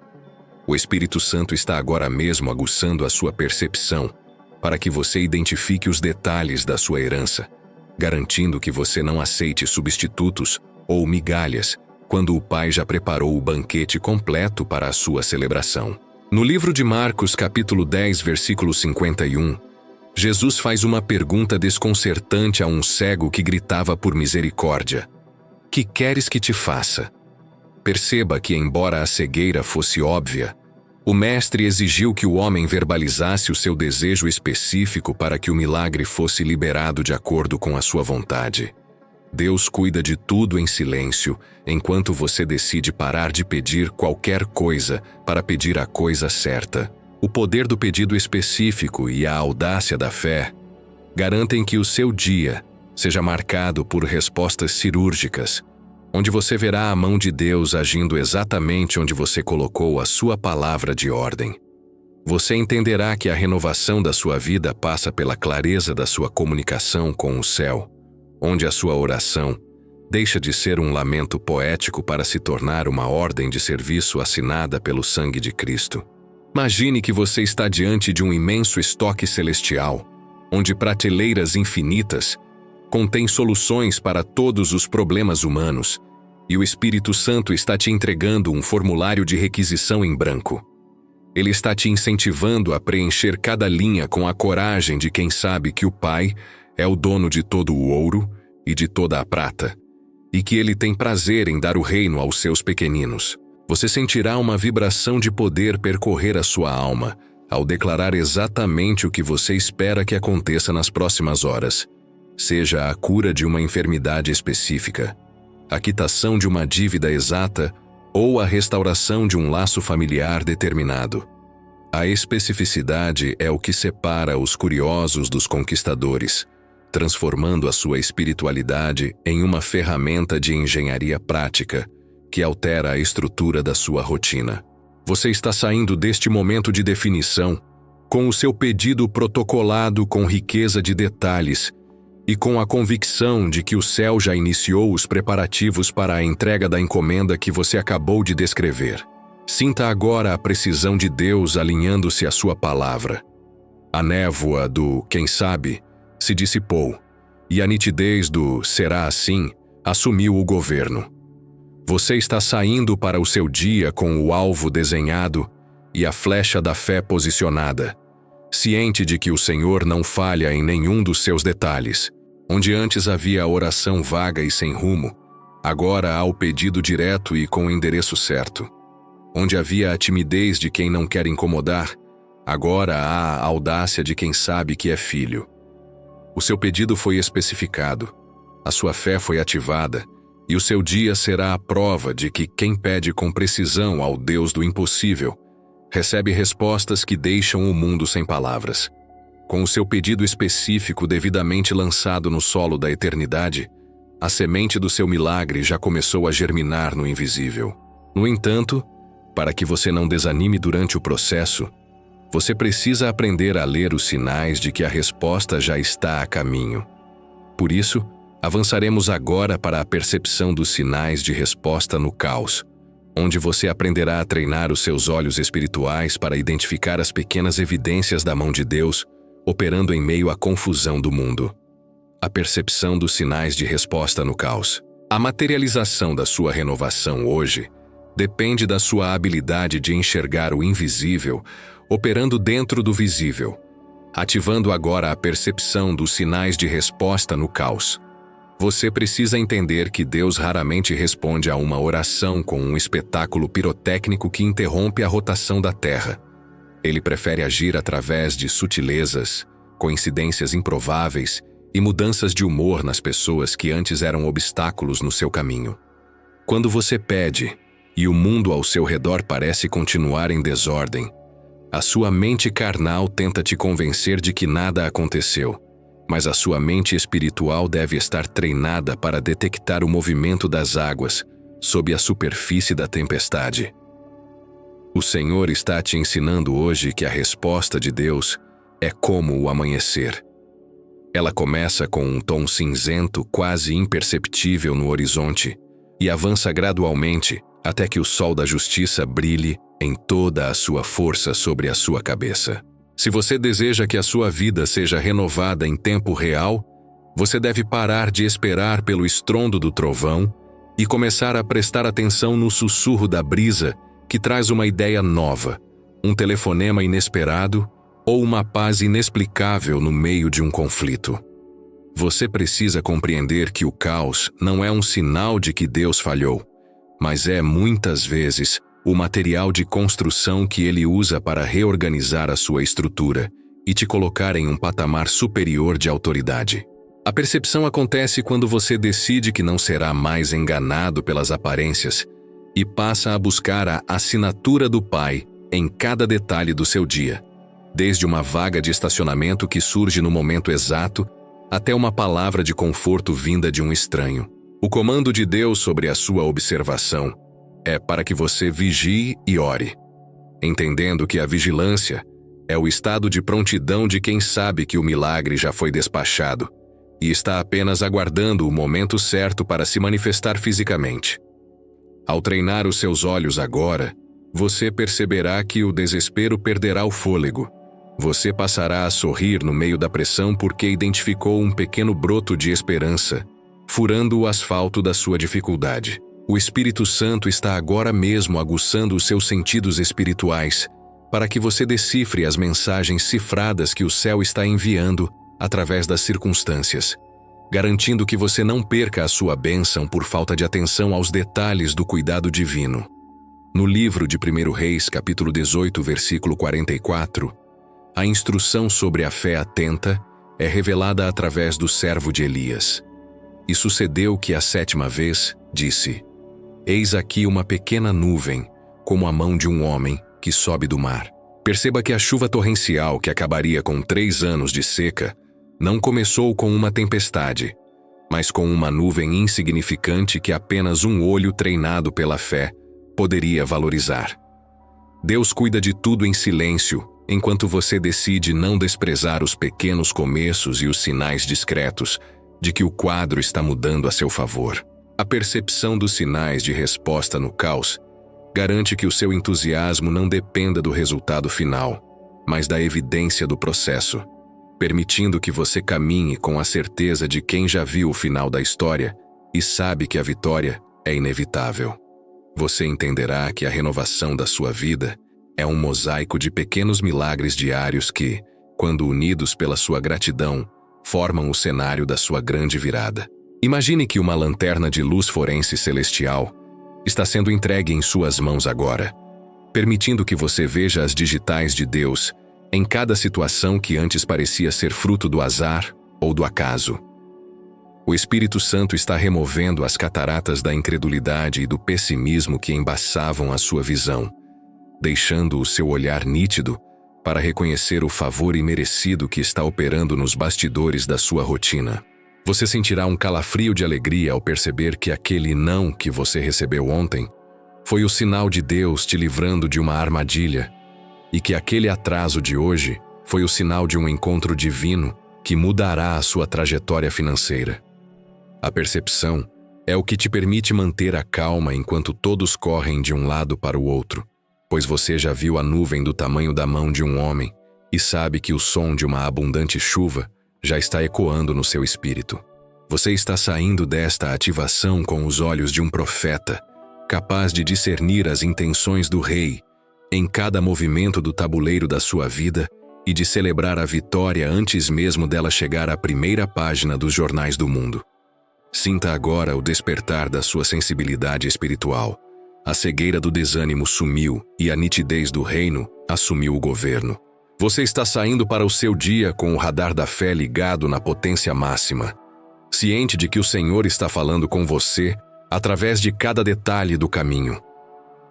O Espírito Santo está agora mesmo aguçando a sua percepção para que você identifique os detalhes da sua herança, garantindo que você não aceite substitutos ou migalhas quando o Pai já preparou o banquete completo para a sua celebração. No livro de Marcos, capítulo 10, versículo 51, Jesus faz uma pergunta desconcertante a um cego que gritava por misericórdia: "Que queres que te faça?" Perceba que, embora a cegueira fosse óbvia, o mestre exigiu que o homem verbalizasse o seu desejo específico para que o milagre fosse liberado de acordo com a sua vontade. Deus cuida de tudo em silêncio, enquanto você decide parar de pedir qualquer coisa para pedir a coisa certa. O poder do pedido específico e a audácia da fé garantem que o seu dia seja marcado por respostas cirúrgicas, onde você verá a mão de Deus agindo exatamente onde você colocou a sua palavra de ordem. Você entenderá que a renovação da sua vida passa pela clareza da sua comunicação com o céu, onde a sua oração deixa de ser um lamento poético para se tornar uma ordem de serviço assinada pelo sangue de Cristo. Imagine que você está diante de um imenso estoque celestial, onde prateleiras infinitas contêm soluções para todos os problemas humanos, e o Espírito Santo está te entregando um formulário de requisição em branco. Ele está te incentivando a preencher cada linha com a coragem de quem sabe que o Pai é o dono de todo o ouro e de toda a prata, e que Ele tem prazer em dar o reino aos seus pequeninos. Você sentirá uma vibração de poder percorrer a sua alma ao declarar exatamente o que você espera que aconteça nas próximas horas, seja a cura de uma enfermidade específica, a quitação de uma dívida exata ou a restauração de um laço familiar determinado. A especificidade é o que separa os curiosos dos conquistadores, transformando a sua espiritualidade em uma ferramenta de engenharia prática que altera a estrutura da sua rotina. Você está saindo deste momento de definição com o seu pedido protocolado com riqueza de detalhes e com a convicção de que o céu já iniciou os preparativos para a entrega da encomenda que você acabou de descrever. Sinta agora a precisão de Deus alinhando-se à sua palavra. A névoa do "quem sabe" se dissipou, e a nitidez do "será assim" assumiu o governo. Você está saindo para o seu dia com o alvo desenhado e a flecha da fé posicionada, ciente de que o Senhor não falha em nenhum dos seus detalhes. Onde antes havia a oração vaga e sem rumo, agora há o pedido direto e com o endereço certo. Onde havia a timidez de quem não quer incomodar, agora há a audácia de quem sabe que é filho. O seu pedido foi especificado, a sua fé foi ativada, e o seu dia será a prova de que quem pede com precisão ao Deus do impossível recebe respostas que deixam o mundo sem palavras. Com o seu pedido específico devidamente lançado no solo da eternidade, a semente do seu milagre já começou a germinar no invisível. No entanto, para que você não desanime durante o processo, você precisa aprender a ler os sinais de que a resposta já está a caminho. Por isso, avançaremos agora para a percepção dos sinais de resposta no caos, onde você aprenderá a treinar os seus olhos espirituais para identificar as pequenas evidências da mão de Deus operando em meio à confusão do mundo. A percepção dos sinais de resposta no caos. A materialização da sua renovação hoje depende da sua habilidade de enxergar o invisível operando dentro do visível, ativando agora a percepção dos sinais de resposta no caos. Você precisa entender que Deus raramente responde a uma oração com um espetáculo pirotécnico que interrompe a rotação da Terra. Ele prefere agir através de sutilezas, coincidências improváveis e mudanças de humor nas pessoas que antes eram obstáculos no seu caminho. Quando você pede, e o mundo ao seu redor parece continuar em desordem, a sua mente carnal tenta te convencer de que nada aconteceu, mas a sua mente espiritual deve estar treinada para detectar o movimento das águas sob a superfície da tempestade. O Senhor está te ensinando hoje que a resposta de Deus é como o amanhecer. Ela começa com um tom cinzento quase imperceptível no horizonte e avança gradualmente até que o sol da justiça brilhe em toda a sua força sobre a sua cabeça. Se você deseja que a sua vida seja renovada em tempo real, você deve parar de esperar pelo estrondo do trovão e começar a prestar atenção no sussurro da brisa que traz uma ideia nova, um telefonema inesperado ou uma paz inexplicável no meio de um conflito. Você precisa compreender que o caos não é um sinal de que Deus falhou, mas é, muitas vezes, o material de construção que Ele usa para reorganizar a sua estrutura e te colocar em um patamar superior de autoridade. A percepção acontece quando você decide que não será mais enganado pelas aparências e passa a buscar a assinatura do Pai em cada detalhe do seu dia, desde uma vaga de estacionamento que surge no momento exato até uma palavra de conforto vinda de um estranho. O comando de Deus sobre a sua observação é para que você vigie e ore, entendendo que a vigilância é o estado de prontidão de quem sabe que o milagre já foi despachado e está apenas aguardando o momento certo para se manifestar fisicamente. Ao treinar os seus olhos agora, você perceberá que o desespero perderá o fôlego. Você passará a sorrir no meio da pressão porque identificou um pequeno broto de esperança, furando o asfalto da sua dificuldade. O Espírito Santo está agora mesmo aguçando os seus sentidos espirituais para que você decifre as mensagens cifradas que o céu está enviando através das circunstâncias, garantindo que você não perca a sua bênção por falta de atenção aos detalhes do cuidado divino. No livro de 1 Reis, capítulo 18, versículo 44, a instrução sobre a fé atenta é revelada através do servo de Elias. E sucedeu que a 7ª vez disse: Eis aqui uma pequena nuvem, como a mão de um homem, que sobe do mar. Perceba que a chuva torrencial que acabaria com 3 anos de seca não começou com uma tempestade, mas com uma nuvem insignificante que apenas um olho treinado pela fé poderia valorizar. Deus cuida de tudo em silêncio, enquanto você decide não desprezar os pequenos começos e os sinais discretos de que o quadro está mudando a seu favor. A percepção dos sinais de resposta no caos garante que o seu entusiasmo não dependa do resultado final, mas da evidência do processo, permitindo que você caminhe com a certeza de quem já viu o final da história e sabe que a vitória é inevitável. Você entenderá que a renovação da sua vida é um mosaico de pequenos milagres diários que, quando unidos pela sua gratidão, formam o cenário da sua grande virada. Imagine que uma lanterna de luz forense celestial está sendo entregue em suas mãos agora, permitindo que você veja as digitais de Deus em cada situação que antes parecia ser fruto do azar ou do acaso. O Espírito Santo está removendo as cataratas da incredulidade e do pessimismo que embaçavam a sua visão, deixando o seu olhar nítido para reconhecer o favor imerecido que está operando nos bastidores da sua rotina. Você sentirá um calafrio de alegria ao perceber que aquele não que você recebeu ontem foi o sinal de Deus te livrando de uma armadilha, e que aquele atraso de hoje foi o sinal de um encontro divino que mudará a sua trajetória financeira. A percepção é o que te permite manter a calma enquanto todos correm de um lado para o outro, pois você já viu a nuvem do tamanho da mão de um homem e sabe que o som de uma abundante chuva já está ecoando no seu espírito. Você está saindo desta ativação com os olhos de um profeta, capaz de discernir as intenções do rei em cada movimento do tabuleiro da sua vida e de celebrar a vitória antes mesmo dela chegar à primeira página dos jornais do mundo. Sinta agora o despertar da sua sensibilidade espiritual. A cegueira do desânimo sumiu e a nitidez do reino assumiu o governo. Você está saindo para o seu dia com o radar da fé ligado na potência máxima, ciente de que o Senhor está falando com você através de cada detalhe do caminho.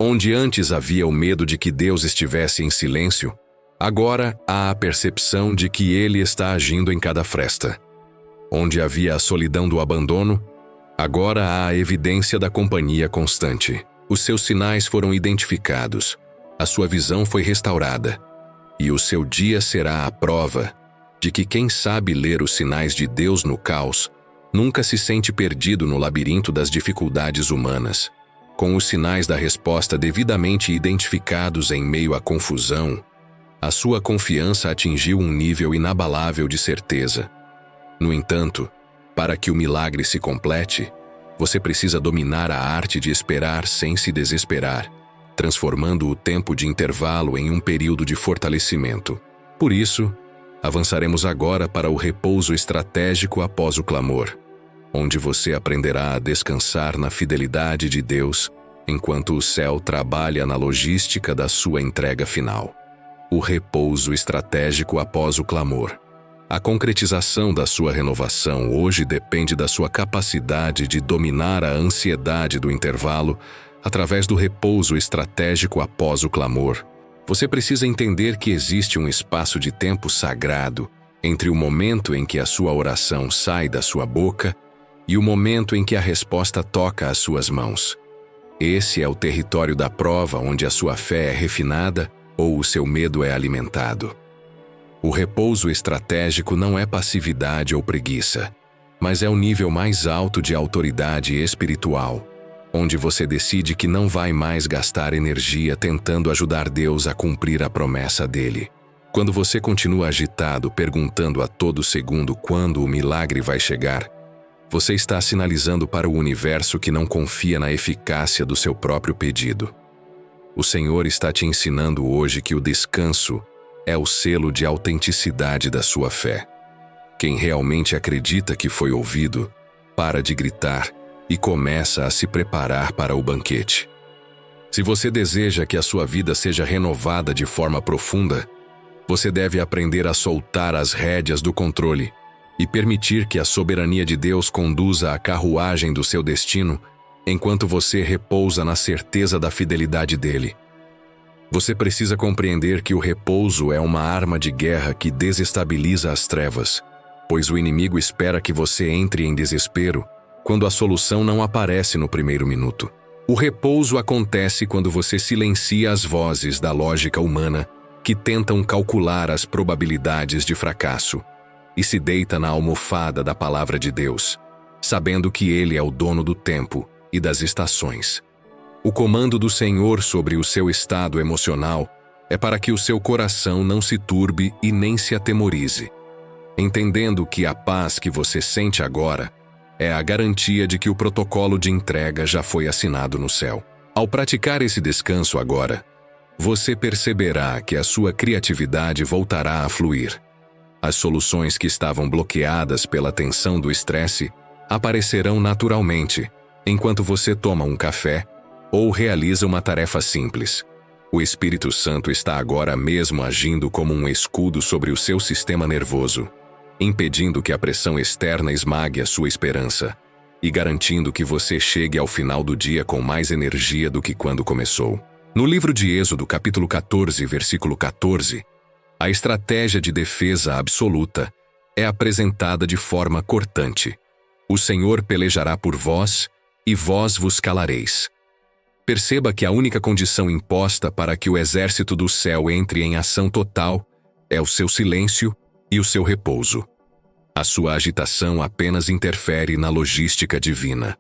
Onde antes havia o medo de que Deus estivesse em silêncio, agora há a percepção de que Ele está agindo em cada fresta. Onde havia a solidão do abandono, agora há a evidência da companhia constante. Os seus sinais foram identificados, a sua visão foi restaurada, e o seu dia será a prova de que quem sabe ler os sinais de Deus no caos nunca se sente perdido no labirinto das dificuldades humanas, Com os sinais da resposta devidamente identificados em meio à confusão, a sua confiança atingiu um nível inabalável de certeza. No entanto, para que o milagre se complete, você precisa dominar a arte de esperar sem se desesperar, transformando o tempo de intervalo em um período de fortalecimento. Por isso, avançaremos agora para o repouso estratégico após o clamor, onde você aprenderá a descansar na fidelidade de Deus enquanto o céu trabalha na logística da sua entrega final. O repouso estratégico após o clamor. A concretização da sua renovação hoje depende da sua capacidade de dominar a ansiedade do intervalo através do repouso estratégico após o clamor. Você precisa entender que existe um espaço de tempo sagrado entre o momento em que a sua oração sai da sua boca e o momento em que a resposta toca as suas mãos. Esse é o território da prova onde a sua fé é refinada ou o seu medo é alimentado. O repouso estratégico não é passividade ou preguiça, mas é o nível mais alto de autoridade espiritual, onde você decide que não vai mais gastar energia tentando ajudar Deus a cumprir a promessa dele. Quando você continua agitado perguntando a todo segundo quando o milagre vai chegar, você está sinalizando para o universo que não confia na eficácia do seu próprio pedido. O Senhor está te ensinando hoje que o descanso é o selo de autenticidade da sua fé. Quem realmente acredita que foi ouvido, para de gritar e começa a se preparar para o banquete. Se você deseja que a sua vida seja renovada de forma profunda, você deve aprender a soltar as rédeas do controle e permitir que a soberania de Deus conduza a carruagem do seu destino enquanto você repousa na certeza da fidelidade dele. Você precisa compreender que o repouso é uma arma de guerra que desestabiliza as trevas, pois o inimigo espera que você entre em desespero quando a solução não aparece no primeiro minuto. O repouso acontece quando você silencia as vozes da lógica humana que tentam calcular as probabilidades de fracasso e se deita na almofada da palavra de Deus, sabendo que Ele é o dono do tempo e das estações. O comando do Senhor sobre o seu estado emocional é para que o seu coração não se turbe e nem se atemorize, entendendo que a paz que você sente agora é a garantia de que o protocolo de entrega já foi assinado no céu. Ao praticar esse descanso agora, você perceberá que a sua criatividade voltará a fluir. As soluções que estavam bloqueadas pela tensão do estresse aparecerão naturalmente enquanto você toma um café ou realiza uma tarefa simples. O Espírito Santo está agora mesmo agindo como um escudo sobre o seu sistema nervoso, impedindo que a pressão externa esmague a sua esperança e garantindo que você chegue ao final do dia com mais energia do que quando começou. No livro de Êxodo, capítulo 14, versículo 14, a estratégia de defesa absoluta é apresentada de forma cortante. O Senhor pelejará por vós e vós vos calareis. Perceba que a única condição imposta para que o exército do céu entre em ação total é o seu silêncio e o seu repouso. A sua agitação apenas interfere na logística divina.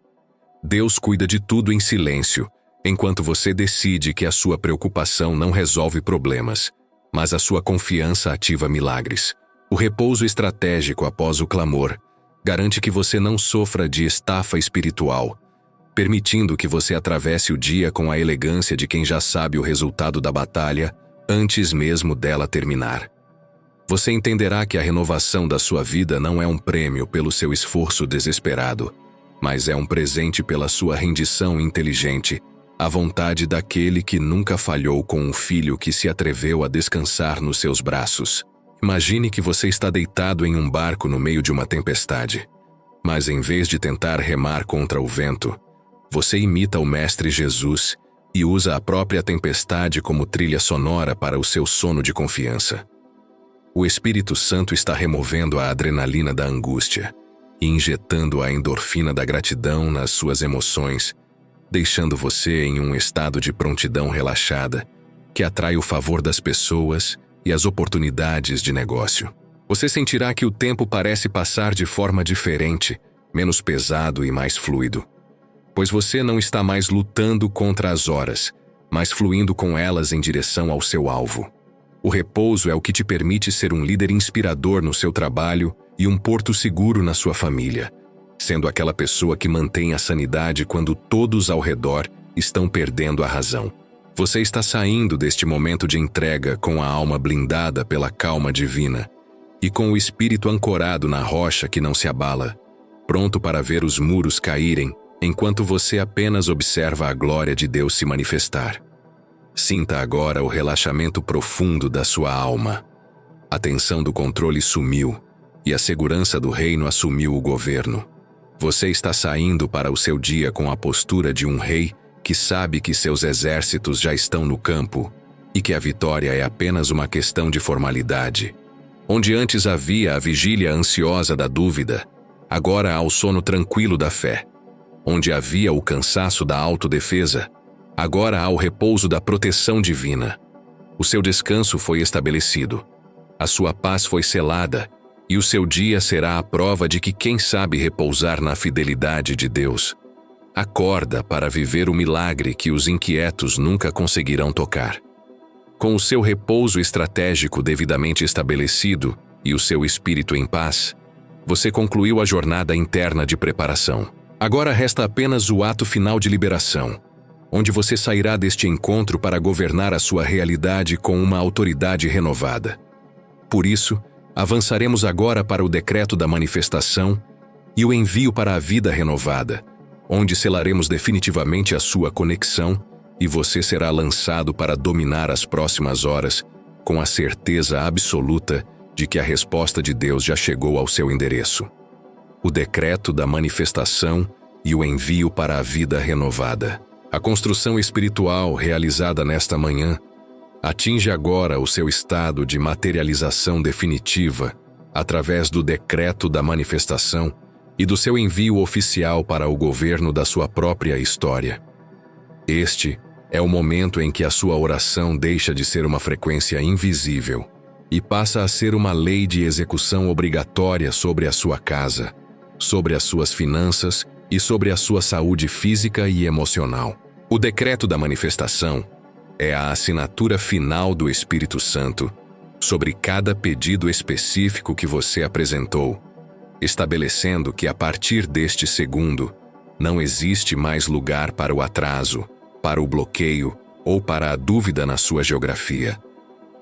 Deus cuida de tudo em silêncio, enquanto você decide que a sua preocupação não resolve problemas, mas a sua confiança ativa milagres. O repouso estratégico após o clamor garante que você não sofra de estafa espiritual, permitindo que você atravesse o dia com a elegância de quem já sabe o resultado da batalha antes mesmo dela terminar. Você entenderá que a renovação da sua vida não é um prêmio pelo seu esforço desesperado, mas é um presente pela sua rendição inteligente à vontade daquele que nunca falhou com um filho que se atreveu a descansar nos seus braços. Imagine que você está deitado em um barco no meio de uma tempestade, mas em vez de tentar remar contra o vento, você imita o Mestre Jesus e usa a própria tempestade como trilha sonora para o seu sono de confiança. O Espírito Santo está removendo a adrenalina da angústia e injetando a endorfina da gratidão nas suas emoções, deixando você em um estado de prontidão relaxada que atrai o favor das pessoas e as oportunidades de negócio. Você sentirá que o tempo parece passar de forma diferente, menos pesado e mais fluido. pois você não está mais lutando contra as horas, mas fluindo com elas em direção ao seu alvo. O repouso é o que te permite ser um líder inspirador no seu trabalho e um porto seguro na sua família, sendo aquela pessoa que mantém a sanidade quando todos ao redor estão perdendo a razão. Você está saindo deste momento de entrega com a alma blindada pela calma divina e com o espírito ancorado na rocha que não se abala, pronto para ver os muros caírem enquanto você apenas observa a glória de Deus se manifestar. Sinta agora o relaxamento profundo da sua alma. A tensão do controle sumiu e a segurança do reino assumiu o governo. Você está saindo para o seu dia com a postura de um rei que sabe que seus exércitos já estão no campo e que a vitória é apenas uma questão de formalidade. Onde antes havia a vigília ansiosa da dúvida, agora há o sono tranquilo da fé. Onde havia o cansaço da autodefesa, agora há o repouso da proteção divina. O seu descanso foi estabelecido, a sua paz foi selada, e o seu dia será a prova de que quem sabe repousar na fidelidade de Deus, acorda para viver o milagre que os inquietos nunca conseguirão tocar. Com o seu repouso estratégico devidamente estabelecido e o seu espírito em paz, você concluiu a jornada interna de preparação. Agora resta apenas o ato final de liberação, onde você sairá deste encontro para governar a sua realidade com uma autoridade renovada. Por isso, avançaremos agora para o decreto da manifestação e o envio para a vida renovada, onde selaremos definitivamente a sua conexão e você será lançado para dominar as próximas horas com a certeza absoluta de que a resposta de Deus já chegou ao seu endereço. O decreto da manifestação e o envio para a vida renovada. A construção espiritual realizada nesta manhã atinge agora o seu estado de materialização definitiva através do decreto da manifestação e do seu envio oficial para o governo da sua própria história. Este é o momento em que a sua oração deixa de ser uma frequência invisível e passa a ser uma lei de execução obrigatória sobre a sua casa, sobre as suas finanças e sobre a sua saúde física e emocional. O decreto da manifestação é a assinatura final do Espírito Santo sobre cada pedido específico que você apresentou, estabelecendo que a partir deste segundo não existe mais lugar para o atraso, para o bloqueio ou para a dúvida na sua geografia.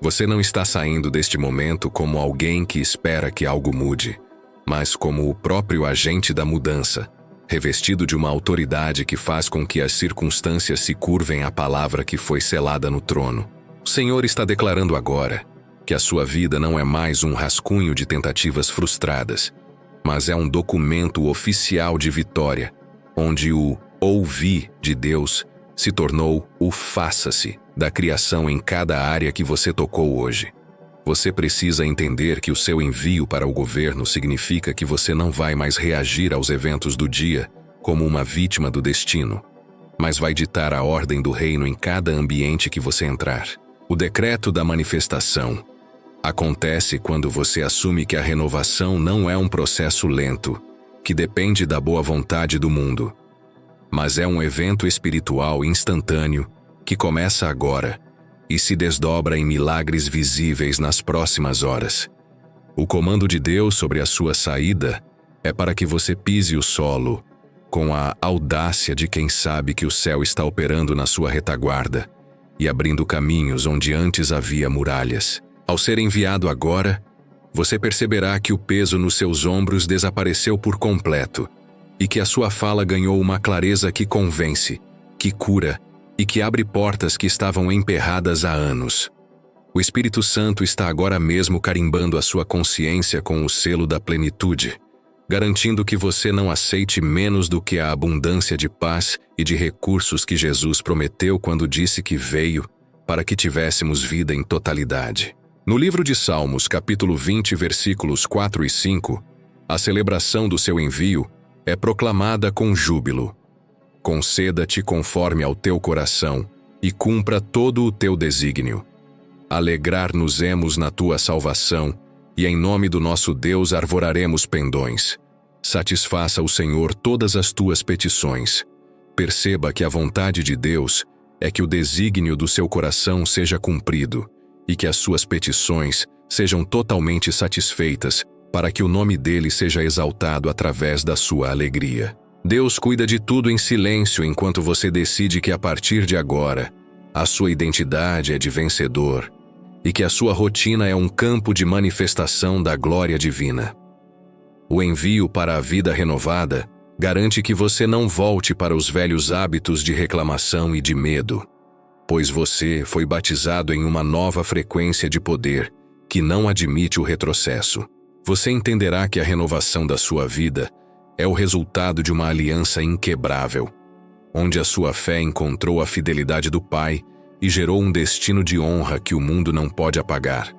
Você não está saindo deste momento como alguém que espera que algo mude, mas como o próprio agente da mudança, revestido de uma autoridade que faz com que as circunstâncias se curvem à palavra que foi selada no trono. O Senhor está declarando agora que a sua vida não é mais um rascunho de tentativas frustradas, mas é um documento oficial de vitória, onde o ouvir de Deus se tornou o faça-se da criação em cada área que você tocou hoje. Você precisa entender que o seu envio para o governo significa que você não vai mais reagir aos eventos do dia como uma vítima do destino, mas vai ditar a ordem do reino em cada ambiente que você entrar. O decreto da manifestação acontece quando você assume que a renovação não é um processo lento, que depende da boa vontade do mundo, mas é um evento espiritual instantâneo que começa agora e se desdobra em milagres visíveis nas próximas horas. O comando de Deus sobre a sua saída é para que você pise o solo com a audácia de quem sabe que o céu está operando na sua retaguarda e abrindo caminhos onde antes havia muralhas. Ao ser enviado agora, você perceberá que o peso nos seus ombros desapareceu por completo e que a sua fala ganhou uma clareza que convence, que cura e que abre portas que estavam emperradas há anos. O Espírito Santo está agora mesmo carimbando a sua consciência com o selo da plenitude, garantindo que você não aceite menos do que a abundância de paz e de recursos que Jesus prometeu quando disse que veio para que tivéssemos vida em totalidade. No livro de Salmos, capítulo 20, versículos 4 e 5, a celebração do seu envio é proclamada com júbilo. Conceda-te conforme ao teu coração e cumpra todo o teu desígnio. Alegrar-nos-emos na tua salvação e em nome do nosso Deus arvoraremos pendões. Satisfaça o Senhor todas as tuas petições. perceba que a vontade de Deus é que o desígnio do seu coração seja cumprido e que as suas petições sejam totalmente satisfeitas para que o nome dele seja exaltado através da sua alegria. Deus cuida de tudo em silêncio enquanto você decide que a partir de agora, a sua identidade é de vencedor e que a sua rotina é um campo de manifestação da glória divina. O envio para a vida renovada garante que você não volte para os velhos hábitos de reclamação e de medo, pois você foi batizado em uma nova frequência de poder que não admite o retrocesso. Você entenderá que a renovação da sua vida é o resultado de uma aliança inquebrável, onde a sua fé encontrou a fidelidade do Pai e gerou um destino de honra que o mundo não pode apagar.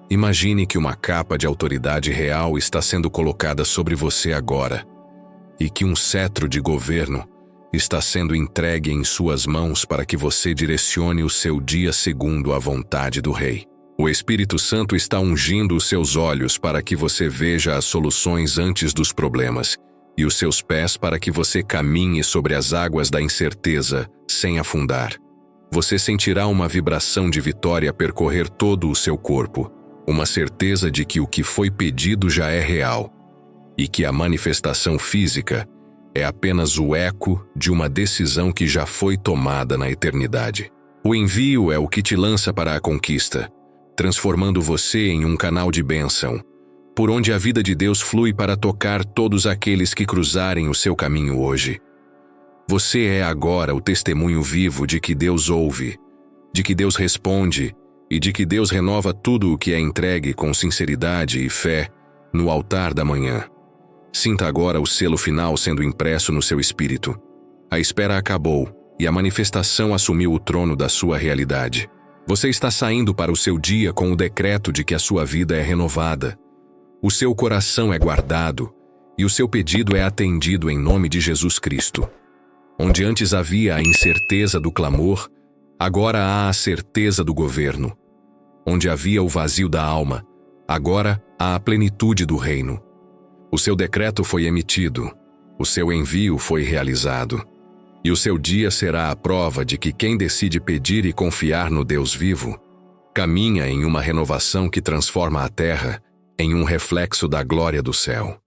Imagine que uma capa de autoridade real está sendo colocada sobre você agora, e que um cetro de governo está sendo entregue em suas mãos para que você direcione o seu dia segundo a vontade do Rei. O Espírito Santo está ungindo os seus olhos para que você veja as soluções antes dos problemas, e os seus pés para que você caminhe sobre as águas da incerteza, sem afundar. Você sentirá uma vibração de vitória percorrer todo o seu corpo, uma certeza de que o que foi pedido já é real, e que a manifestação física é apenas o eco de uma decisão que já foi tomada na eternidade. O envio é o que te lança para a conquista, transformando você em um canal de bênção, por onde a vida de Deus flui para tocar todos aqueles que cruzarem o seu caminho hoje. Você é agora o testemunho vivo de que Deus ouve, de que Deus responde e de que Deus renova tudo o que é entregue com sinceridade e fé no altar da manhã. Sinta agora o selo final sendo impresso no seu espírito. A espera acabou e a manifestação assumiu o trono da sua realidade. Você está saindo para o seu dia com o decreto de que a sua vida é renovada. O seu coração é guardado e o seu pedido é atendido em nome de Jesus Cristo. Onde antes havia a incerteza do clamor, agora há a certeza do governo. Onde havia o vazio da alma, agora há a plenitude do reino. O seu decreto foi emitido, o seu envio foi realizado, e o seu dia será a prova de que quem decide pedir e confiar no Deus vivo, caminha em uma renovação que transforma a terra em um reflexo da glória do céu.